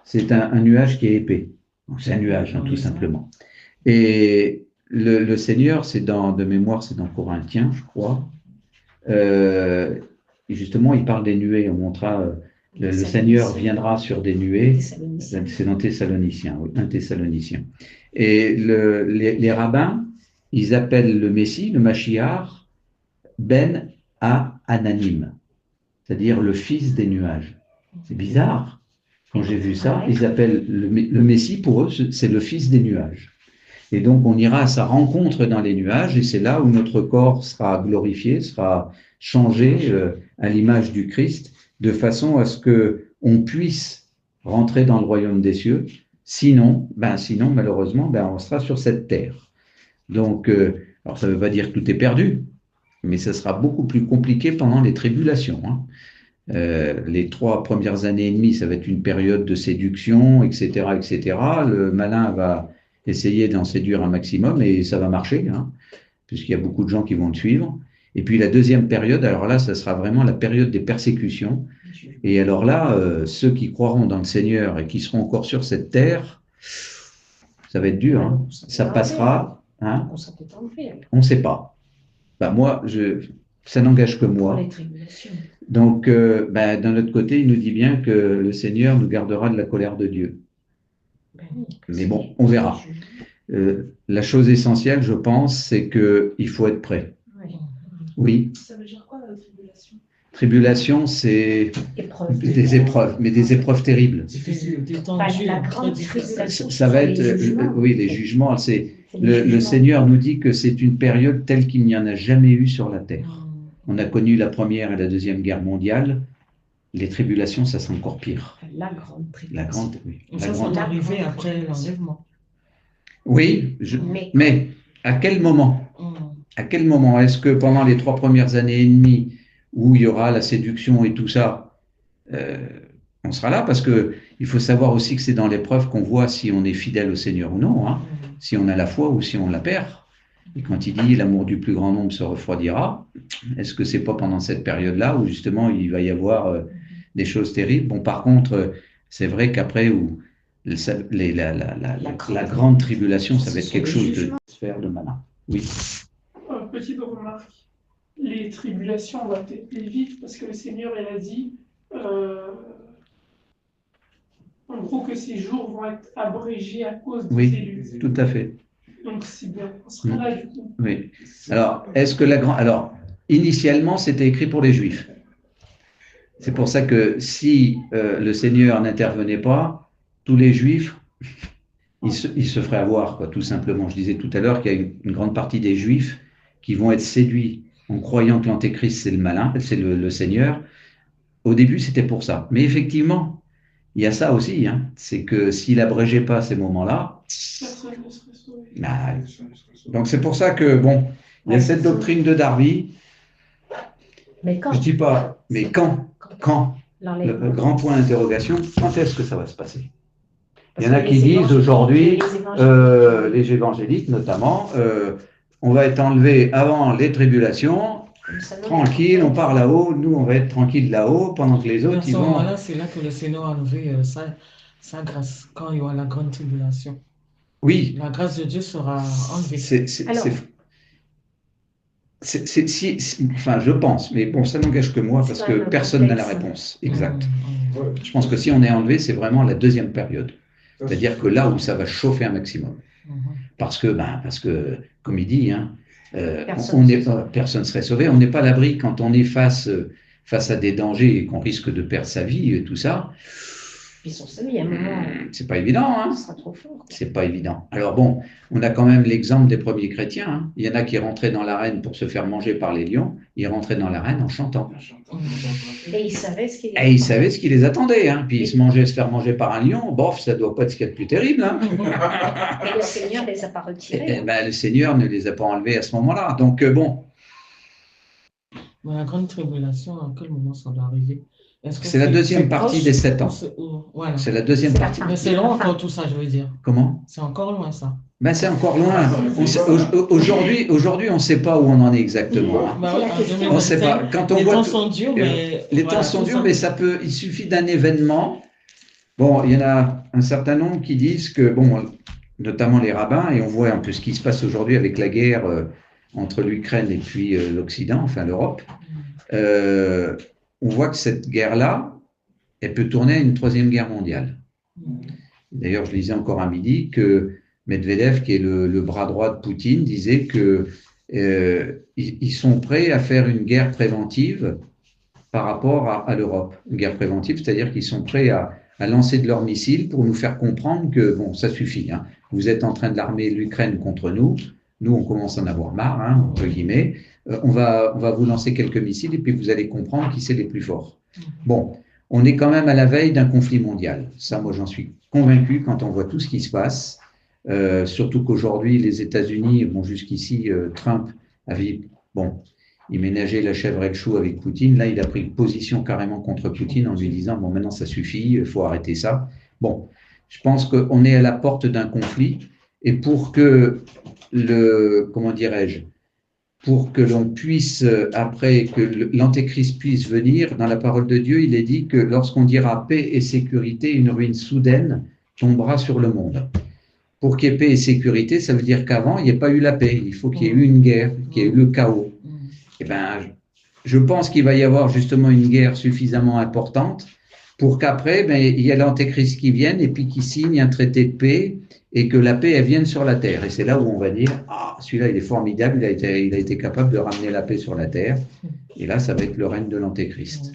C'est un nuage qui est épais. C'est un nuage, hein, tout simplement. Et le Seigneur, de mémoire, c'est dans Corinthiens, je crois. Et justement, il parle des nuées. On montrera Le Seigneur viendra sur des nuées. Thessaloniciens. C'est dans Thessaloniciens, oui, 1 Thessaloniciens. Et les rabbins, ils appellent le Messie, le Mashiach, Ben Ananim, c'est-à-dire le fils des nuages. C'est bizarre. Quand j'ai vu ça, ils appellent le Messie, pour eux, c'est le fils des nuages. Et donc, on ira à sa rencontre dans les nuages, et c'est là où notre corps sera glorifié, sera changé à l'image du Christ, de façon à ce qu'on puisse rentrer dans le royaume des cieux. Sinon, malheureusement, on sera sur cette terre. Donc, alors ça ne veut pas dire que tout est perdu, mais ça sera beaucoup plus compliqué pendant les tribulations. Hein. Les 3 premières années et demie, ça va être une période de séduction, etc., etc. Le malin va essayer d'en séduire un maximum et ça va marcher, hein, puisqu'il y a beaucoup de gens qui vont le suivre. Et puis la deuxième période, alors là, ça sera vraiment la période des persécutions. Et alors là, ceux qui croiront dans le Seigneur et qui seront encore sur cette terre, ça va être dur. Hein. Ça passera. Hein, on ne sait pas. Moi, ça n'engage que moi. Pour les tribulations. Donc, d'un autre côté, il nous dit bien que le Seigneur nous gardera de la colère de Dieu. Mais bon, on verra. La chose essentielle, je pense, c'est qu'il faut être prêt. Oui. Ça veut dire quoi la tribulation? Tribulation, c'est des épreuves, mais des épreuves terribles. La grande tribulation. Ça va être, oui, les jugements. Le Seigneur nous dit que c'est une période telle qu'il n'y en a jamais eu sur la terre. On a connu la première et la deuxième guerre mondiale. Les tribulations, ça c'est encore pire. La grande tribulation. Oui. Ça va arriver après l'enlèvement. Oui, mais à quel moment? À quel moment? Est-ce que pendant les 3 premières années et demie, où il y aura la séduction et tout ça, on sera là? Parce qu'il faut savoir aussi que c'est dans l'épreuve qu'on voit si on est fidèle au Seigneur ou non, hein, si on a la foi ou si on la perd. Et quand il dit « l'amour du plus grand nombre se refroidira », est-ce que c'est pas pendant cette période-là où justement il va y avoir des choses terribles? Bon, par contre, c'est vrai qu'après, la grande tribulation, ça va être quelque chose de sphère de malin. Oui. Petite remarque, les tribulations vont être vite parce que le Seigneur il a dit en gros que ces jours vont être abrégés à cause des élus. Oui, tout à fait. Donc c'est bien, on sera là du coup. Oui. Alors, initialement, c'était écrit pour les Juifs. C'est pour ça que si le Seigneur n'intervenait pas, tous les Juifs, ils se feraient avoir, quoi, tout simplement. Je disais tout à l'heure qu'il y a une grande partie des Juifs qui vont être séduits en croyant que l'Antéchrist, c'est le malin, c'est le Seigneur. Au début, c'était pour ça. Mais effectivement, il y a ça aussi, hein, c'est que s'il abrégeait pas ces moments-là, Personne ne serait sauvé. Donc c'est pour ça que, bon, il y a cette doctrine de Darby. Mais quand? Je dis pas, mais quand? Le grand point d'interrogation, quand est-ce que ça va se passer? Il y en a qui disent aujourd'hui, les évangéliques notamment, on va être enlevé avant les tribulations, tranquille, on part là-haut, nous on va être tranquille là-haut, pendant que les autres, ils vont... Là, c'est là que le Seigneur a enlevé sa grâce, quand il y aura la grande tribulation. Oui. La grâce de Dieu sera enlevée. Enfin, je pense, mais bon, ça n'engage que moi parce que personne n'a la réponse exacte. Je pense que si on est enlevé, c'est vraiment la deuxième période. C'est-à-dire que là où ça va chauffer un maximum. Parce que, comme il dit, hein, personne ne serait sauvé. On n'est pas à l'abri quand on est face à des dangers et qu'on risque de perdre sa vie et tout ça. Ils sont seuls, il y a un moment. C'est pas évident, hein. Ce sera trop fort. C'est pas évident. Alors bon, on a quand même l'exemple des premiers chrétiens. Hein. Il y en a qui rentraient dans l'arène pour se faire manger par les lions. Ils rentraient dans l'arène en chantant. Et ils savaient ce qui les attendait. Hein. Puis se faire manger par un lion, bof, ça doit pas être ce qu'il y a de plus terrible. Hein. Et le Seigneur ne les a pas retirés. Le Seigneur ne les a pas enlevés à ce moment-là. Donc bon. La grande tribulation, à quel moment ça va arriver? C'est la deuxième partie des 7 ans. Voilà. C'est la deuxième partie. Mais c'est loin encore tout ça, je veux dire. Comment? C'est encore loin ça. C'est encore loin. Aujourd'hui, on ne sait pas où on en est exactement. On ne sait pas. Quand on les voit temps sont durs, mais les temps sont durs, mais il suffit d'un événement. Bon, il y en a un certain nombre qui disent que, bon, notamment les rabbins, et on voit un peu ce qui se passe aujourd'hui avec la guerre entre l'Ukraine et puis l'Occident, enfin l'Europe. On voit que cette guerre-là, elle peut tourner à une troisième guerre mondiale. D'ailleurs, je lisais encore à midi que Medvedev, qui est le bras droit de Poutine, disait que ils sont prêts à faire une guerre préventive par rapport à l'Europe. Une guerre préventive, c'est-à-dire qu'ils sont prêts à lancer de leurs missiles pour nous faire comprendre que, bon, ça suffit, hein. Vous êtes en train de l'armer l'Ukraine contre nous, nous, on commence à en avoir marre, hein, entre guillemets, on va vous lancer quelques missiles et puis vous allez comprendre qui c'est les plus forts. Bon, on est quand même à la veille d'un conflit mondial. Ça, moi, j'en suis convaincu quand on voit tout ce qui se passe, surtout qu'aujourd'hui, les États-Unis, bon, jusqu'ici, Trump avait, bon, il ménageait la chèvre et le chou avec Poutine. Là, il a pris position carrément contre Poutine en lui disant, bon, maintenant, ça suffit, il faut arrêter ça. Bon, je pense qu'on est à la porte d'un conflit et pour que comment dirais-je, pour que l'on puisse, après, que l'antéchrist puisse venir, dans la parole de Dieu, il est dit que lorsqu'on dira paix et sécurité, une ruine soudaine tombera sur le monde. Pour qu'il y ait paix et sécurité, ça veut dire qu'avant, il n'y ait pas eu la paix. Il faut qu'il y ait eu une guerre, qu'il y ait eu le chaos. Eh bien, je pense qu'il va y avoir justement une guerre suffisamment importante pour qu'après, ben, il y ait l'antéchrist qui vienne et puis qui signe un traité de paix et que la paix, elle vienne sur la terre. Et c'est là où on va dire, ah, celui-là, il est formidable, il a été capable de ramener la paix sur la terre. Et là, ça va être le règne de l'antéchrist.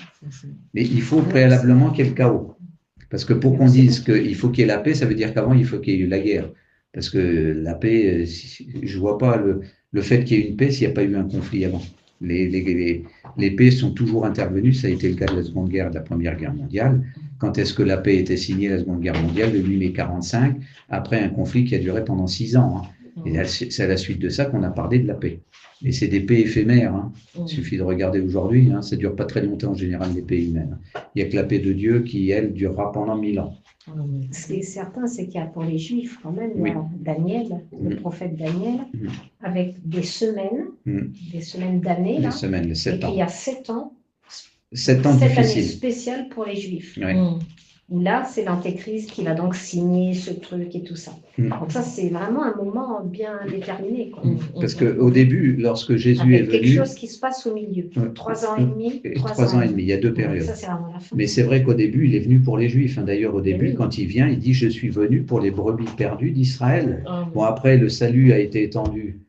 Mais il faut préalablement qu'il y ait le chaos. Parce que pour qu'on dise qu'il faut qu'il y ait la paix, ça veut dire qu'avant, il faut qu'il y ait eu la guerre. Parce que la paix, je ne vois pas le fait qu'il y ait une paix s'il n'y a pas eu un conflit avant. Les paix sont toujours intervenues, ça a été le cas de la Seconde Guerre et de la Première Guerre mondiale. Quand est-ce que la paix était signée, la Seconde Guerre mondiale, le 8 mai 1945, après un conflit qui a duré pendant 6 ans, hein. Et c'est à la suite de ça qu'on a parlé de la paix. Et c'est des paix éphémères, hein. Il suffit de regarder aujourd'hui, hein. Ça ne dure pas très longtemps en général, les paix humaines. Il n'y a que la paix de Dieu qui, elle, durera pendant 1000 ans. Ce qui est certain, c'est qu'il y a pour les Juifs, quand même, Oui. il y a Daniel, le prophète Daniel, avec des semaines d'années, Les là, semaines, les et 7 ans. qu'il y a 7 ans, 7 ans cette année difficiles. spéciale pour les Juifs. Oui. Où là, c'est l'antéchrist qui va donc signer ce truc et tout ça. Donc ça, c'est vraiment un moment bien déterminé, quoi. Parce qu'au début, lorsque Jésus est Avec quelque venu, chose qui se passe au milieu. 3 ans et demi. 3 ans et demi, il y a 2 périodes. Ça, c'est vraiment la fin. Mais c'est vrai qu'au début, il est venu pour les Juifs, hein. D'ailleurs, au début, oui. quand il vient, il dit « Je suis venu pour les brebis perdues d'Israël ». Bon, après, le salut a été étendu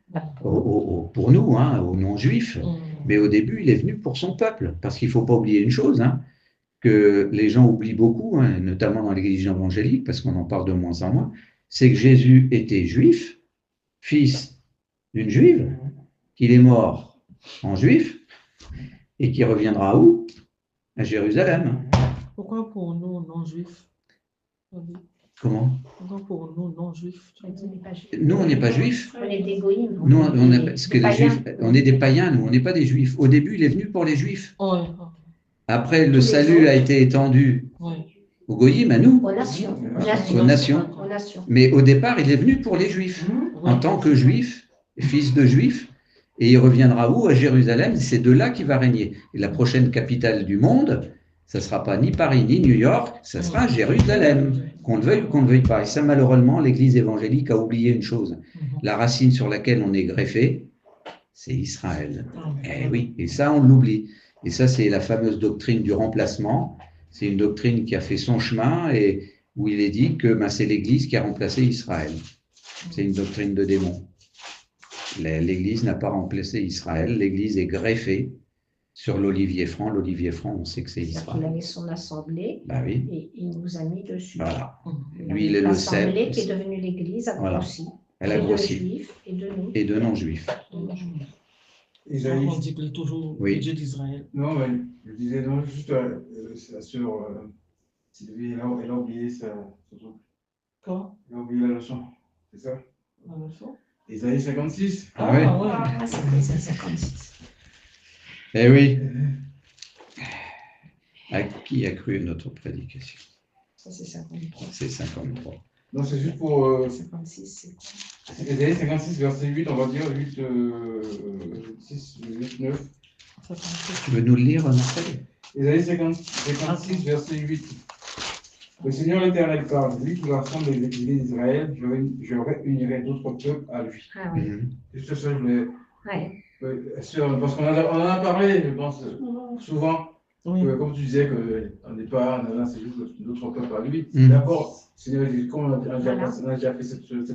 pour nous, hein, aux non-juifs. Mais au début, il est venu pour son peuple. Parce qu'il ne faut pas oublier une chose, hein, que les gens oublient beaucoup, hein, notamment dans l'Église évangélique, parce qu'on en parle de moins en moins, c'est que Jésus était juif, fils d'une juive, qu'il est mort en juif, et qu'il reviendra où? À Jérusalem. Pourquoi pour nous, non-juifs? Comment? Pourquoi pour nous, non-juifs? Nous, on n'est pas juifs. On est des goïms. Nous, parce que les juifs, on est des païens, nous, on n'est pas des juifs. Au début, il est venu pour les juifs. Ouais. Après, le salut a été étendu aux goïms, à nous, Aux nations. aux nations. Aux nations. Mais au départ, il est venu pour les juifs, en tant que juif, fils de juif. Et il reviendra où? À Jérusalem. C'est de là qu'il va régner. Et la prochaine capitale du monde, ça ne sera pas ni Paris ni New York, ça sera Jérusalem, qu'on le veuille ou qu'on ne le veuille pas. Et ça, malheureusement, l'Église évangélique a oublié une chose. La racine sur laquelle on est greffé, c'est Israël. Eh oui, et ça, on l'oublie. Et ça, c'est la fameuse doctrine du remplacement. C'est une doctrine qui a fait son chemin et où il est dit que ben, c'est l'Église qui a remplacé Israël. C'est une doctrine de démon. L'Église n'a pas remplacé Israël. L'Église est greffée sur l'olivier franc. L'olivier franc, on sait que c'est Israël. Il avait son assemblée Oui. Et il nous a mis dessus. Voilà. Lui, il est le cep. L'assemblée qui est devenue l'Église a grossi. Elle a grossi. De juifs et de nous. Et de non-juifs. Isaïe. On dit que toujours le Dieu d'Israël. Non, mais je disais, non, juste sa sœur Sylvie, elle a oublié sa truc. Quoi? Elle a oublié la leçon, c'est ça? La leçon? Isaïe 56. Ah oui. Ah, c'est les 56. Eh oui. À qui a cru notre prédication? Ça, c'est 53. C'est 53. Non, c'est juste pour. 56, c'est quoi? Isaïe 56, verset 8, on va dire 8, 6, 8, 9. Tu veux nous le lire, Marcel? Isaïe 56, verset 8. Le Seigneur l'Éternel parle, lui qui rassemble les exilés d'Israël, je réunirai d'autres peuples à lui. Ah oui. Juste ça, je voulais. Ouais. Parce qu'on en a parlé, je pense, souvent. Oui. Comme tu disais qu'on n'est pas, c'est juste notre peuple à lui. Mm. D'abord, Seigneur, comme on a déjà fait cette leçon,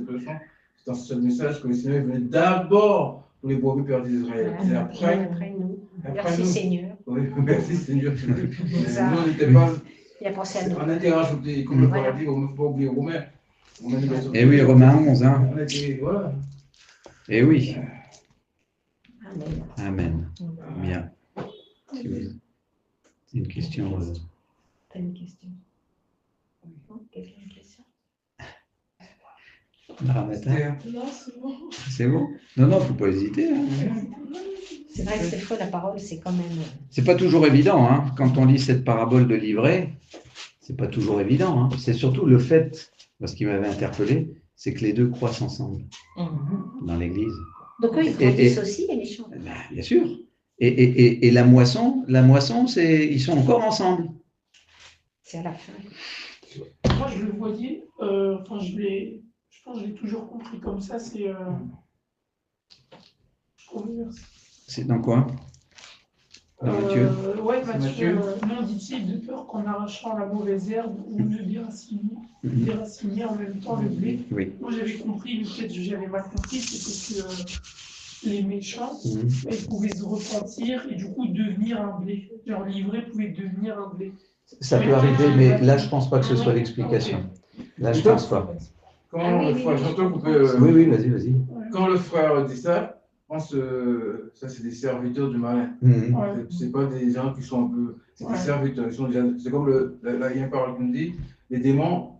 c'est dans ce message que le Seigneur venait d'abord pour les brebis perdus d'Israël. Voilà. Et après, Après nous. après Merci nous. Seigneur. Oui, merci Seigneur. Ça. Nous, on n'était pas. Il a pensé à nous. On a été rajoutés, comme le paradis, on ne faut pas oublier Romain. On a dit, Et oui, Romains 11, hein. On a été, voilà. Et oui. Amen. Amen. Bien. Si vous- Une question. T'as une question? Non, quelqu'un a une question? Maranatha. Non, c'est bon. C'est bon? Non, non, il ne faut pas hésiter, hein. C'est vrai que des fois, la parole, c'est quand même. C'est pas toujours évident, hein. Quand on lit cette parabole de l'ivraie, c'est pas toujours évident, hein. C'est surtout le fait, ce qui m'avait interpellé, c'est que les deux croissent ensemble dans l'Église. Donc, eux, ils grandissent aussi, les méchants. Ben, bien sûr. Et la moisson, ils sont encore ensemble. C'est à la fin. Moi, je le voyais, enfin, je pense que je l'ai toujours compris comme ça, c'est. C'est dans quoi? Dans Matthieu? Ouais, C'est Matthieu. Matthieu. Non, dit-il de peur qu'en arrachant la mauvaise herbe ou le déraciner en même temps le blé. Oui. Moi, j'avais compris, mais peut-être que j'avais mal compris, c'était que les méchants, ils pouvaient se repentir et du coup devenir un blé. Genre, l'ivraie pouvait devenir un blé. Ça peut arriver, mais là, je pense pas que ce soit l'explication. Là, je pense pas. Quand le frère, j'entends qu'on peut. Oui, vas-y. Quand le frère dit ça, je pense que ça, c'est des serviteurs du malin. Mhm. Ouais. C'est pas des gens qui sont un peu. C'est des Ouais. serviteurs. Ils sont déjà. C'est comme là, il y a une parole qui me dit les démons.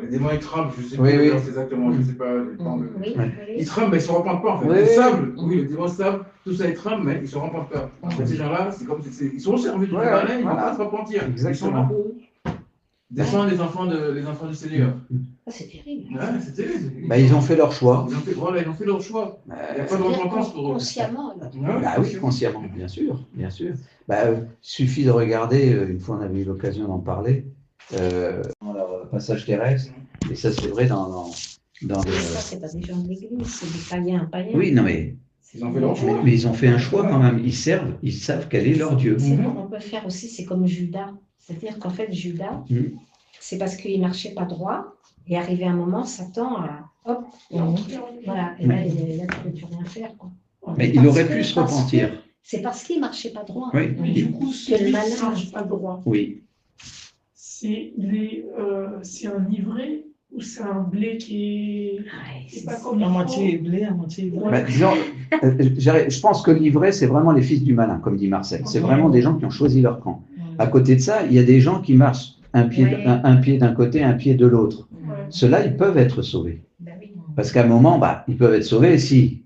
Les démons, ils tremblent. Je sais pas Oui. exactement. Je sais pas. J'ai pas envie de- Oui, Ouais. Ils oui. tremblent, mais ils ne se repentent pas en fait. Oui. Ils savent, oui, les démons savent, tout ça, ils tremblent, mais ils ne se repentent pas. Ces gens-là, c'est comme ils sont servis du Ouais, malin, ils ne vont voilà. pas se repentir. Ils sont Exactement. là pour descendre les enfants du Seigneur. Ça, c'est terrible. Ouais, c'est terrible. Bah, ils ont fait leur choix. Voilà, ils ont fait leur choix. Il n'y a pas de C'est-à-dire repentance pour eux. consciemment. alors. Ouais, Bah oui, consciemment, bien sûr. Bah, suffit de regarder, une fois on avait eu l'occasion d'en parler, dans le passage terrestre, et ça c'est vrai dans Mais ça, c'est pas des gens de l'église, c'est des païens. Oui, non mais, Ils ont fait leur choix. mais ils ont fait un choix quand même. Ils savent quel est leur Dieu. Sinon, on peut faire aussi, c'est comme Judas. C'est-à-dire qu'en fait, Judas, Mhm. c'est parce qu'il ne marchait pas droit, et arrivé un moment, Satan a. Hop, voilà, et là, tu ne peux plus rien faire. Quoi. Mais il Parce aurait que- pu se parce que repentir. C'est parce qu'il ne marchait pas droit. Oui, Mais du coup, Que celui le qui malin. ne marche pas droit, oui. c'est un ivraie ou c'est un blé qui est pas comme À il moitié blé, à moitié blé. Bah, disons, je pense que l'ivraie, c'est vraiment les fils du malin, comme dit Marcel. C'est vraiment des gens qui ont choisi leur camp. À côté de ça, il y a des gens qui marchent un pied d'un côté, un pied de l'autre. Ouais. Ceux-là, ils peuvent être sauvés. Ben oui. Parce qu'à un moment, ils peuvent être sauvés s'ils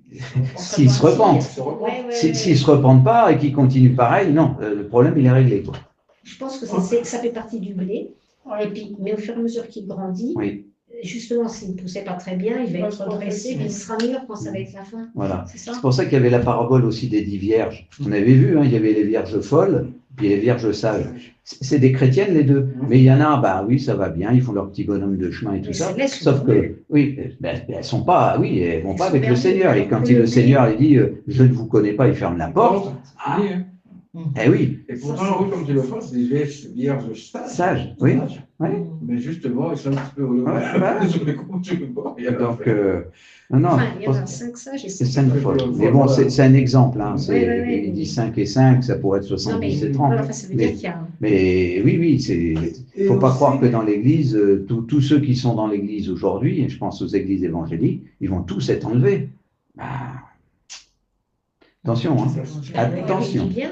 se repentent. Ouais, S'ils ne se repentent pas et qu'ils continuent pareil, non, le problème, il est réglé. Quoi. Je pense que ça fait partie du blé. Et puis, mais au fur et à mesure qu'il grandit, Oui, justement, s'il ne poussait pas très bien, il va être dressé, puis il sera mûr quand ça va être la fin. voilà. C'est ça? C'est pour ça qu'il y avait la parabole aussi des 10 vierges. On avait vu, il y avait les vierges folles, puis les vierges sages. C'est des chrétiennes, les deux. Mais il y en a, oui, ça va bien, ils font leur petit bonhomme de chemin et tout Mais ça. celles-là, Sauf que, oui, elles sont pas, elles vont Elles pas sont avec le perdues. Seigneur. Et quand Le le blé. Seigneur lui dit, je ne vous connais pas, il ferme la porte. Ah. Eh oui, Et pourtant, oui, comme tu le fais, c'est des vierges sage, oui. Ouais. Mais justement, ils sont un petit peu Ouais. sur les coups du bord. Donc, non, Enfin, il y en a 5 sages et c'est 5 5 folles. Mais bon, c'est un exemple. Ouais. Il dit 5 et 5, ça pourrait être Non, mais 70 et 30. voilà, ça veut dire qu'il y a. Mais oui, il ne faut pas croire que dans l'Église, tous ceux qui sont dans l'Église aujourd'hui, et je pense aux églises évangéliques, ils vont tous être enlevés. Attention, hein. Attention. Il dit bien,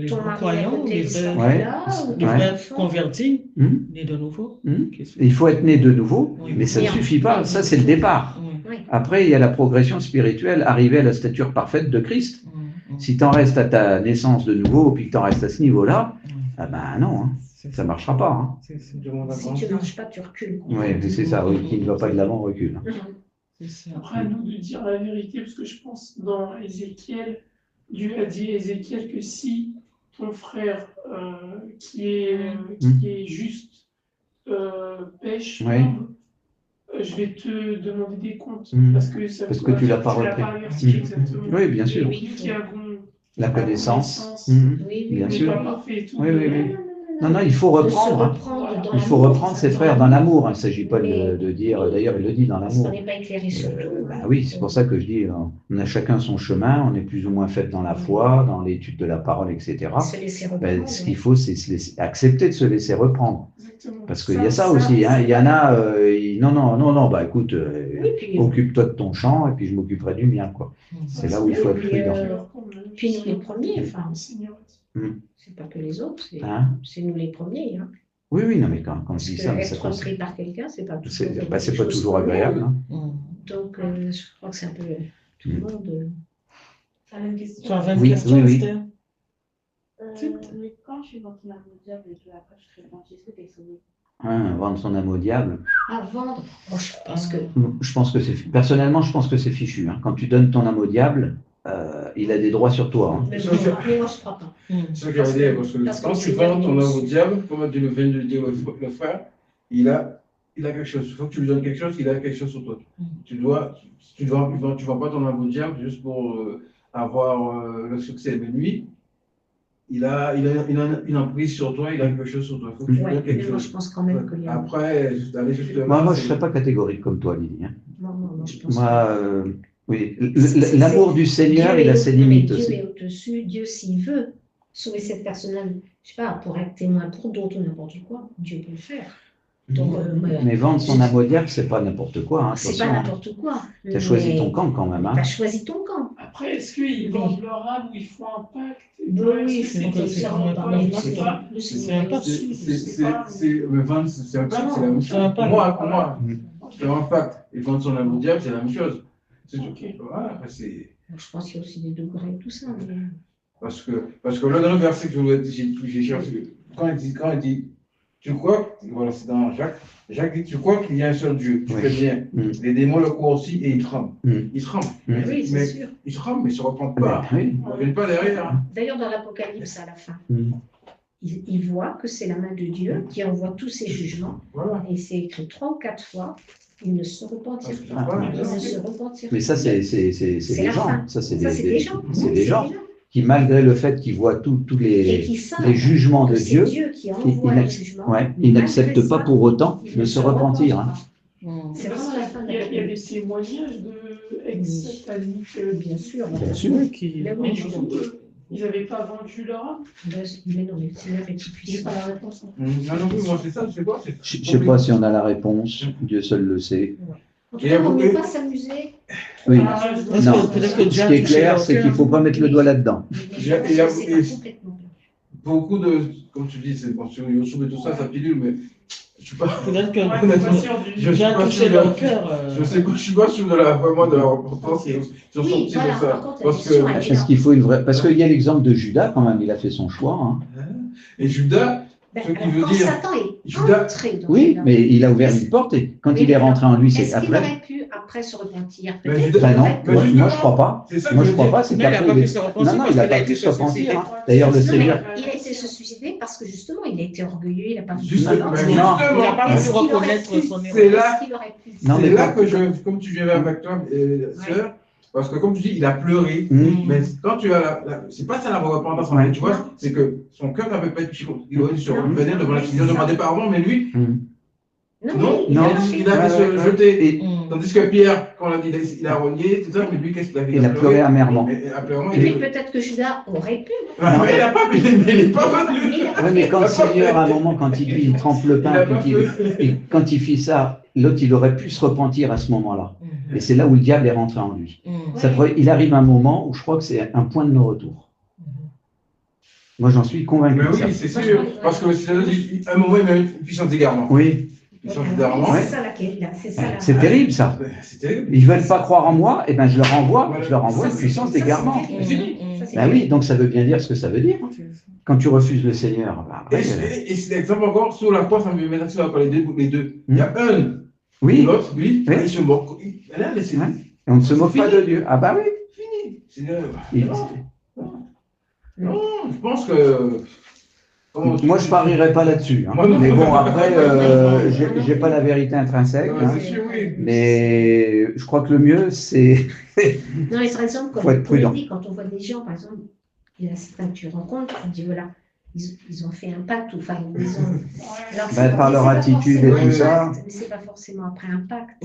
Les ton mari à croyants, côté, les il sera frères, là, ou les ton frères enfant. convertis, Hum, nés de nouveau. hum. Qu'est-ce que- Il faut être né de nouveau, Oui. mais ça ne Oui. suffit pas. Ça, c'est le départ. Oui. Oui. Après, il y a la progression spirituelle, arriver à la stature parfaite de Christ. Mm, mm. Si tu en restes à ta naissance de nouveau, puis que tu en restes à ce niveau-là, Mm. non, hein, C'est ça ne marchera pas. Hein. C'est Si tu ne marches pas, tu recules. Oui, c'est ça, oui, qui ne va pas de l'avant recule. ça. Après, à nous de dire la vérité, parce que je pense dans Ézéchiel, Dieu a dit à Ézéchiel que si ton frère qui est juste pêche, Oui. je vais te demander des comptes. Mm. Parce que ça Parce que tu l'as pas repris. averti, Mm. exactement. Oui, bien sûr. Et nous qui avons La connaissance. Oui, Bien n'est sûr. pas parfait et tout. Oui, oui, oui. Non, non, il faut De se reprendre. Hein. reprendre dans Il faut l'amour, reprendre ça, ses frères dans l'amour. Il ne s'agit pas Mais- de dire, d'ailleurs, il le dit dans Parce qu'on l'amour. n'est pas éclairé sur tout. Bah oui, c'est pour ça que je dis, on a chacun son chemin, on est plus ou moins fait dans la foi, dans l'étude de la parole, etc. Se laisser Ben, reprendre. ce qu'il faut, c'est accepter de se laisser reprendre. Exactement. Parce qu'il y a ça aussi. Hein. Il y en a, non, bah écoute, Oui, puis, occupe-toi de ton champ et puis je m'occuperai du mien, quoi. C'est là où il faut être prudent. Puis nous les premiers, enfin, Seigneur. c'est pas que les autres, Hein? c'est nous les premiers. Hein. Oui, oui, non, mais quand je Parce dis que ça, mais ça être pris par quelqu'un, c'est pas toujours. c'est quelque pas chose toujours qu'on agréable. aime. Hein. Donc, je crois que c'est un peu tout le monde. J'avais une question. Tu avais une Oui, question, oui, oui. Esther? Mais quand je suis dans ton âme au diable et que après je serai repentie, est-ce que tu es sauvé? Hein, vendre son âme au diable. À vendre, bon, je pense que. Je pense que personnellement, je pense que c'est fichu. Hein. Quand tu donnes ton âme au diable, il a des droits sur toi. Hein. Mais moi, je ne crois pas. C'est ce que j'allais dire, parce que Parce que quand le tu Seigneur vends ton nous- âme au diable, comme tu viens de le dire le frère, il a quelque chose. Il faut que tu lui donnes quelque chose, il a quelque chose sur toi. Tu vends pas ton âme au diable juste pour avoir le succès. Mais lui, il a une emprise sur toi, il a quelque chose sur toi. Il faut que tu lui Ouais, donnes mais quelque moi, je chose. pense quand même qu'il y a. Après, d'aller justement. Moi, je ne serais pas catégorique comme toi, Lydie. Hein. Non, je pense Moi, oui, C'est- l'amour du Seigneur, Dieu il a est ses au- non, mais limites Dieu aussi. est au-dessus. Dieu, s'il veut sauver cette personne-là, je sais pas, pour être témoin pour d'autres ou n'importe quoi, Dieu peut le faire. Donc, Mais vendre son âme au diable, c'est pas n'importe quoi. Hein, c'est pas n'importe quoi. Tu as choisi ton camp quand même. Tu Hein. as choisi ton camp. Après, est-ce qu'ils vendent leur âme ou ils font un pacte? Oui, Est-ce que c'est différent pas par mal. rapport à ça? C'est un pacte. Mais vendre, c'est un pacte, c'est la même C'est un chose. pacte. Pour moi, c'est un pacte. Et vendre son âme au diable, c'est la même chose. C'est tout. Ok. Voilà, après, c'est. Je pense qu'il y a aussi des degrés et tout ça. Mais... Parce que là, dans le verset que j'ai cherché, quand il dit, tu crois, voilà, c'est dans Jacques dit, tu crois qu'il y a un seul Dieu, tu Oui. fais bien. Les démons le croient aussi et ils tremblent. Ils tremblent. Oui, c'est Mais sûr. ils tremblent, mais ils ne se repentent Ben, pas. oui. Ils ne reviennent pas derrière. Hein. D'ailleurs, dans l'Apocalypse, à la fin, Mm. il voit que c'est la main de Dieu qui envoie tous ses jugements. Voilà. Et c'est écrit 3 ou 4 fois. Il ne se repentirent Ah, pas. ouais. Il ne se repentirent Mais ça, c'est des la gens. fin. Ça, c'est Ça, c'est des gens. c'est Oui, des gens qui, malgré le fait qu'ils voient tous Et les qui savent les jugements que de c'est Dieu, Dieu qui envoie ils les jugements. ouais, mais ils malgré n'acceptent pas ça, pour autant ils de ne se repentir. Hein. repentent pas. C'est Parce vraiment la fin de qu'il y a l'Apocalypse. des témoignages de ex-sataniques. Bien sûr. Bien sûr. Oui, qui- Mais Mais oui, du coup, ils n'avaient pas vendu leur âme. mais non, mais le Seigneur est tout J'ai puissant. pas la réponse. Non, non, oui, moi, c'est ça, c'est quoi? Je ne sais pas si on a la réponse, Dieu seul le sait. En tout cas, on ne peut pas s'amuser. Oui. Ah, Parce Non, que peut-être que ce Dieu a qui est touché clair, leur c'est cœur. qu'il ne faut pas mettre le doigt là-dedans. Mais je pense que c'est pas complètement bien. Beaucoup de, comme tu dis, c'est bon, sur YouTube et tout ça, ça pilule, mais je suis pas. Peut-être que Ouais, Honnêtement, pas sûr du- je suis Dieu a pas touché sûr leur de- cœur. Je suis pas sûr de vraiment de la repentance qu'ils sont Oui, sortis voilà, de ça. par contre, la Parce question, que, elle est Parce qu'il faut une vraie. Parce qu'il y a l'exemple de Judas, quand même, il a fait son choix. Hein. et Judas, Ben, ce qui alors, veut quand dire. Satan est Judas- entré dans Oui, Judas, mais il a ouvert une porte et quand Oui, il est rentré en lui, c'est est-ce qu'il après. aurait pu après se repentir? Mais Peut-être Judas- qu'il Ben non, aurait pu. Mais moi, justement, je crois pas. C'est ça Moi que je je crois dis. pas, c'est Mais il a qu'après pas il pu se repentir non, parce il n'a qu'il a pas été pu se repentir. suicidé. Hein. D'ailleurs, le Non, mais Seigneur. il a été se suicider parce que justement, il a été orgueilleux, il n'a pas voulu. Justement, Non, mais non. Il n'a justement, pas Est-ce pu qu'il aurait reconnaître pu- son C'est erreur. là- Est-ce qu'il aurait pu? Non, mais c'est là quand- que comme tu viens avec toi, sœur, parce que comme tu dis, il a pleuré. Mmh. Mais quand tu as c'est pas ça la repentance, en Ouais. fait, tu vois, c'est que son cœur n'avait pas été il aurait dû se revenir devant la Seigneur, demander pardon, mais lui, non, il non, a il fait. a dû se jeter. Et Tandis que Pierre, quand on l'a dit, il a renié, tout ça, mais lui, qu'est-ce qu'il a fait? il a pleuré amèrement. Et apparemment, Mais peut-être que Judas aurait pu. Mais il a pas, mais il n'est pas venu. Mais il a pas Oui, mais fait. quand le Seigneur, à un moment, quand il dit il trempe le Il a pain, pas quand il fit ça, l'autre, il aurait pu se repentir à ce moment-là. Mhm. Et c'est là où le diable est rentré en lui. Mhm. Ça pourrait- il arrive un moment où je crois que c'est un point de non-retour. Moi, j'en suis convaincu. Mais de ça. oui, c'est sûr. Parce que c'est à un moment, il y a une puissance d'égarement. Oui, Puissance d'égarement. Ouais. C'est ça c'est ça la- c'est terrible ça. C'est terrible. Ils veulent pas croire en moi, et ben je leur envoie Voilà. une Ça, puissance c'est- d'égarement. ça, c'est Mais c'est dit. Ça, c'est Ben oui, donc ça veut bien dire ce que ça veut dire. Quand tu refuses le Seigneur, ben après, Et c'est l'exemple encore sur la croix, ça me met maintenant sur les deux. Il y a un, oui, l'autre, lui, Oui. il se moque. Elle a laissé. Ouais. et on ne se moque pas de Dieu. Ah bah oui. Fini. Seigneur, Il- non, je pense que. Moi, je parierais pas là-dessus. Hein. Moi non. Mais bon, après, j'ai pas la vérité intrinsèque. Ouais, Hein. c'est sûr, oui. Mais je crois que le mieux, c'est. Non, mais par exemple, Faut comme être prudent. on dit, quand on voit des gens, par exemple, Il y en a certains que tu rencontres, tu te dis voilà, ils ont fait un pacte, ou enfin, ils ont. Alors, Par leur attitude et tout ça. Mais c'est pas forcément après un pacte,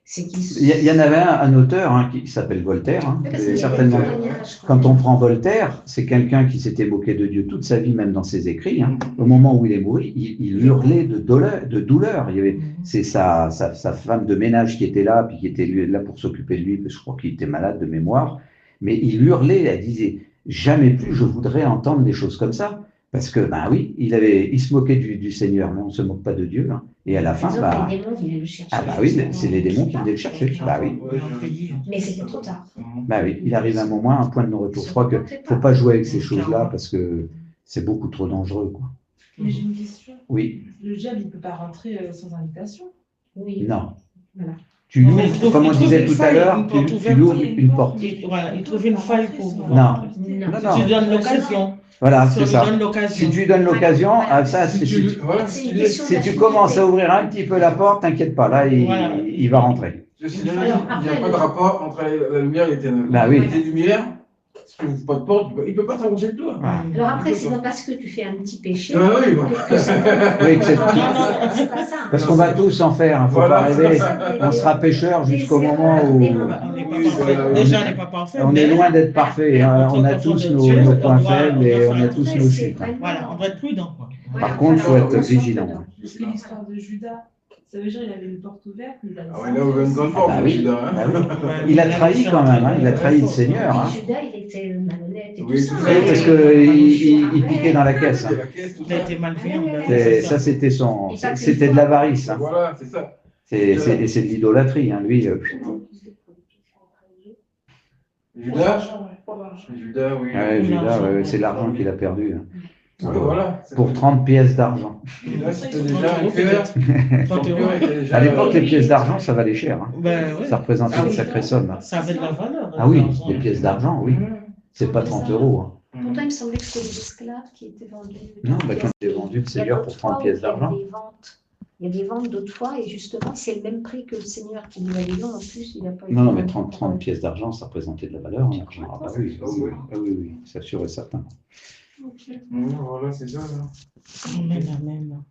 c'est qu'ils. Il y en avait un auteur qui s'appelle Voltaire. Hein, certainement. Quand on prend Voltaire, c'est quelqu'un qui s'était moqué de Dieu toute sa vie, même dans ses écrits. Hein. Au moment où il est mort, il hurlait de douleur. Il y avait, c'est sa femme de ménage qui était là, puis qui était là pour s'occuper de lui, parce que je crois qu'il était malade de mémoire. Mais il hurlait, elle disait jamais plus je voudrais entendre des choses comme ça. Parce que, ben oui, il se moquait du Seigneur, mais on ne se moque pas de Dieu. Hein. Et à la fin, les démons qui venaient le chercher. Ah, bah oui, c'est les démons qui venaient le chercher. Bah oui. Mais c'était trop tard. Bah oui, il arrive un moment, un point de non-retour. Je crois qu'il ne faut pas jouer avec ces choses-là parce que c'est beaucoup trop dangereux, quoi. Mais j'ai une question. Oui. Le diable, il ne peut pas rentrer sans invitation. Oui. Non. Voilà. Tu l'ouvres, comme on disait tout à l'heure, tu l'ouvres une porte. Voilà, il trouve une faille pour. Non. Tu donnes l'occasion. Voilà, c'est ça. Si tu lui donnes l'occasion, ça, Si tu commences à ouvrir un petit peu la porte, t'inquiète pas, là, il va rentrer. Il n'y a pas de rapport entre la lumière et les ténèbres. Bah oui. Les lumières, si tu n'ouvres pas de porte, il ne peut pas t'arranger de toi. Alors après, c'est pas parce que tu fais un petit péché. Oui, que c'est pas ça. Parce qu'on va tous en faire, il ne faut pas rêver. On sera pécheur jusqu'au moment où. Déjà, on n'est pas parfait. On est loin d'être parfait. On a tous nos points faibles et on a tous nos chutes. Voilà, on doit être prudent. Par contre, il faut être vigilant. Parce que l'histoire de Judas, ça veut dire qu'il avait une porte ouverte, mais il a Ah ouais, là, on va une grande porte, Judas. Il a trahi quand même, hein. Il a trahi le Seigneur. Hein. Judas, il était malhonnête et tout Oui, ça. Oui, parce qu'il piquait dans la caisse. Hein. Il a été malveillant. Ça, c'était de l'avarice. Hein. Voilà, c'est ça. Et c'est de l'idolâtrie. Hein. Lui, Judas, oui. Ouais, Judas, c'est l'argent qu'il a perdu. Hein. Oui, voilà. Pour 30 pièces d'argent. Là, c'était déjà un cœur. À l'époque, les pièces d'argent, ça valait cher. Hein. Ben, oui. Ça représentait une sacrée somme. Hein. Ça avait de la valeur. Ah oui, les pièces d'argent, oui. C'est pas 30 €. Hein. Pourtant, il me semblait que c'était des esclaves qui étaient vendus. Non, quand il est vendu le Seigneur pour 30 pièces d'argent. Il y a des ventes d'autres fois, et justement, c'est le même prix que le Seigneur qui nous a dit non, en plus, il n'a pas eu. Non, mais 30 pièces d'argent, ça représentait de la valeur en argent. Ah, bah oui, oui, c'est sûr et certain. Ok. Voilà, c'est ça. Amen, amen.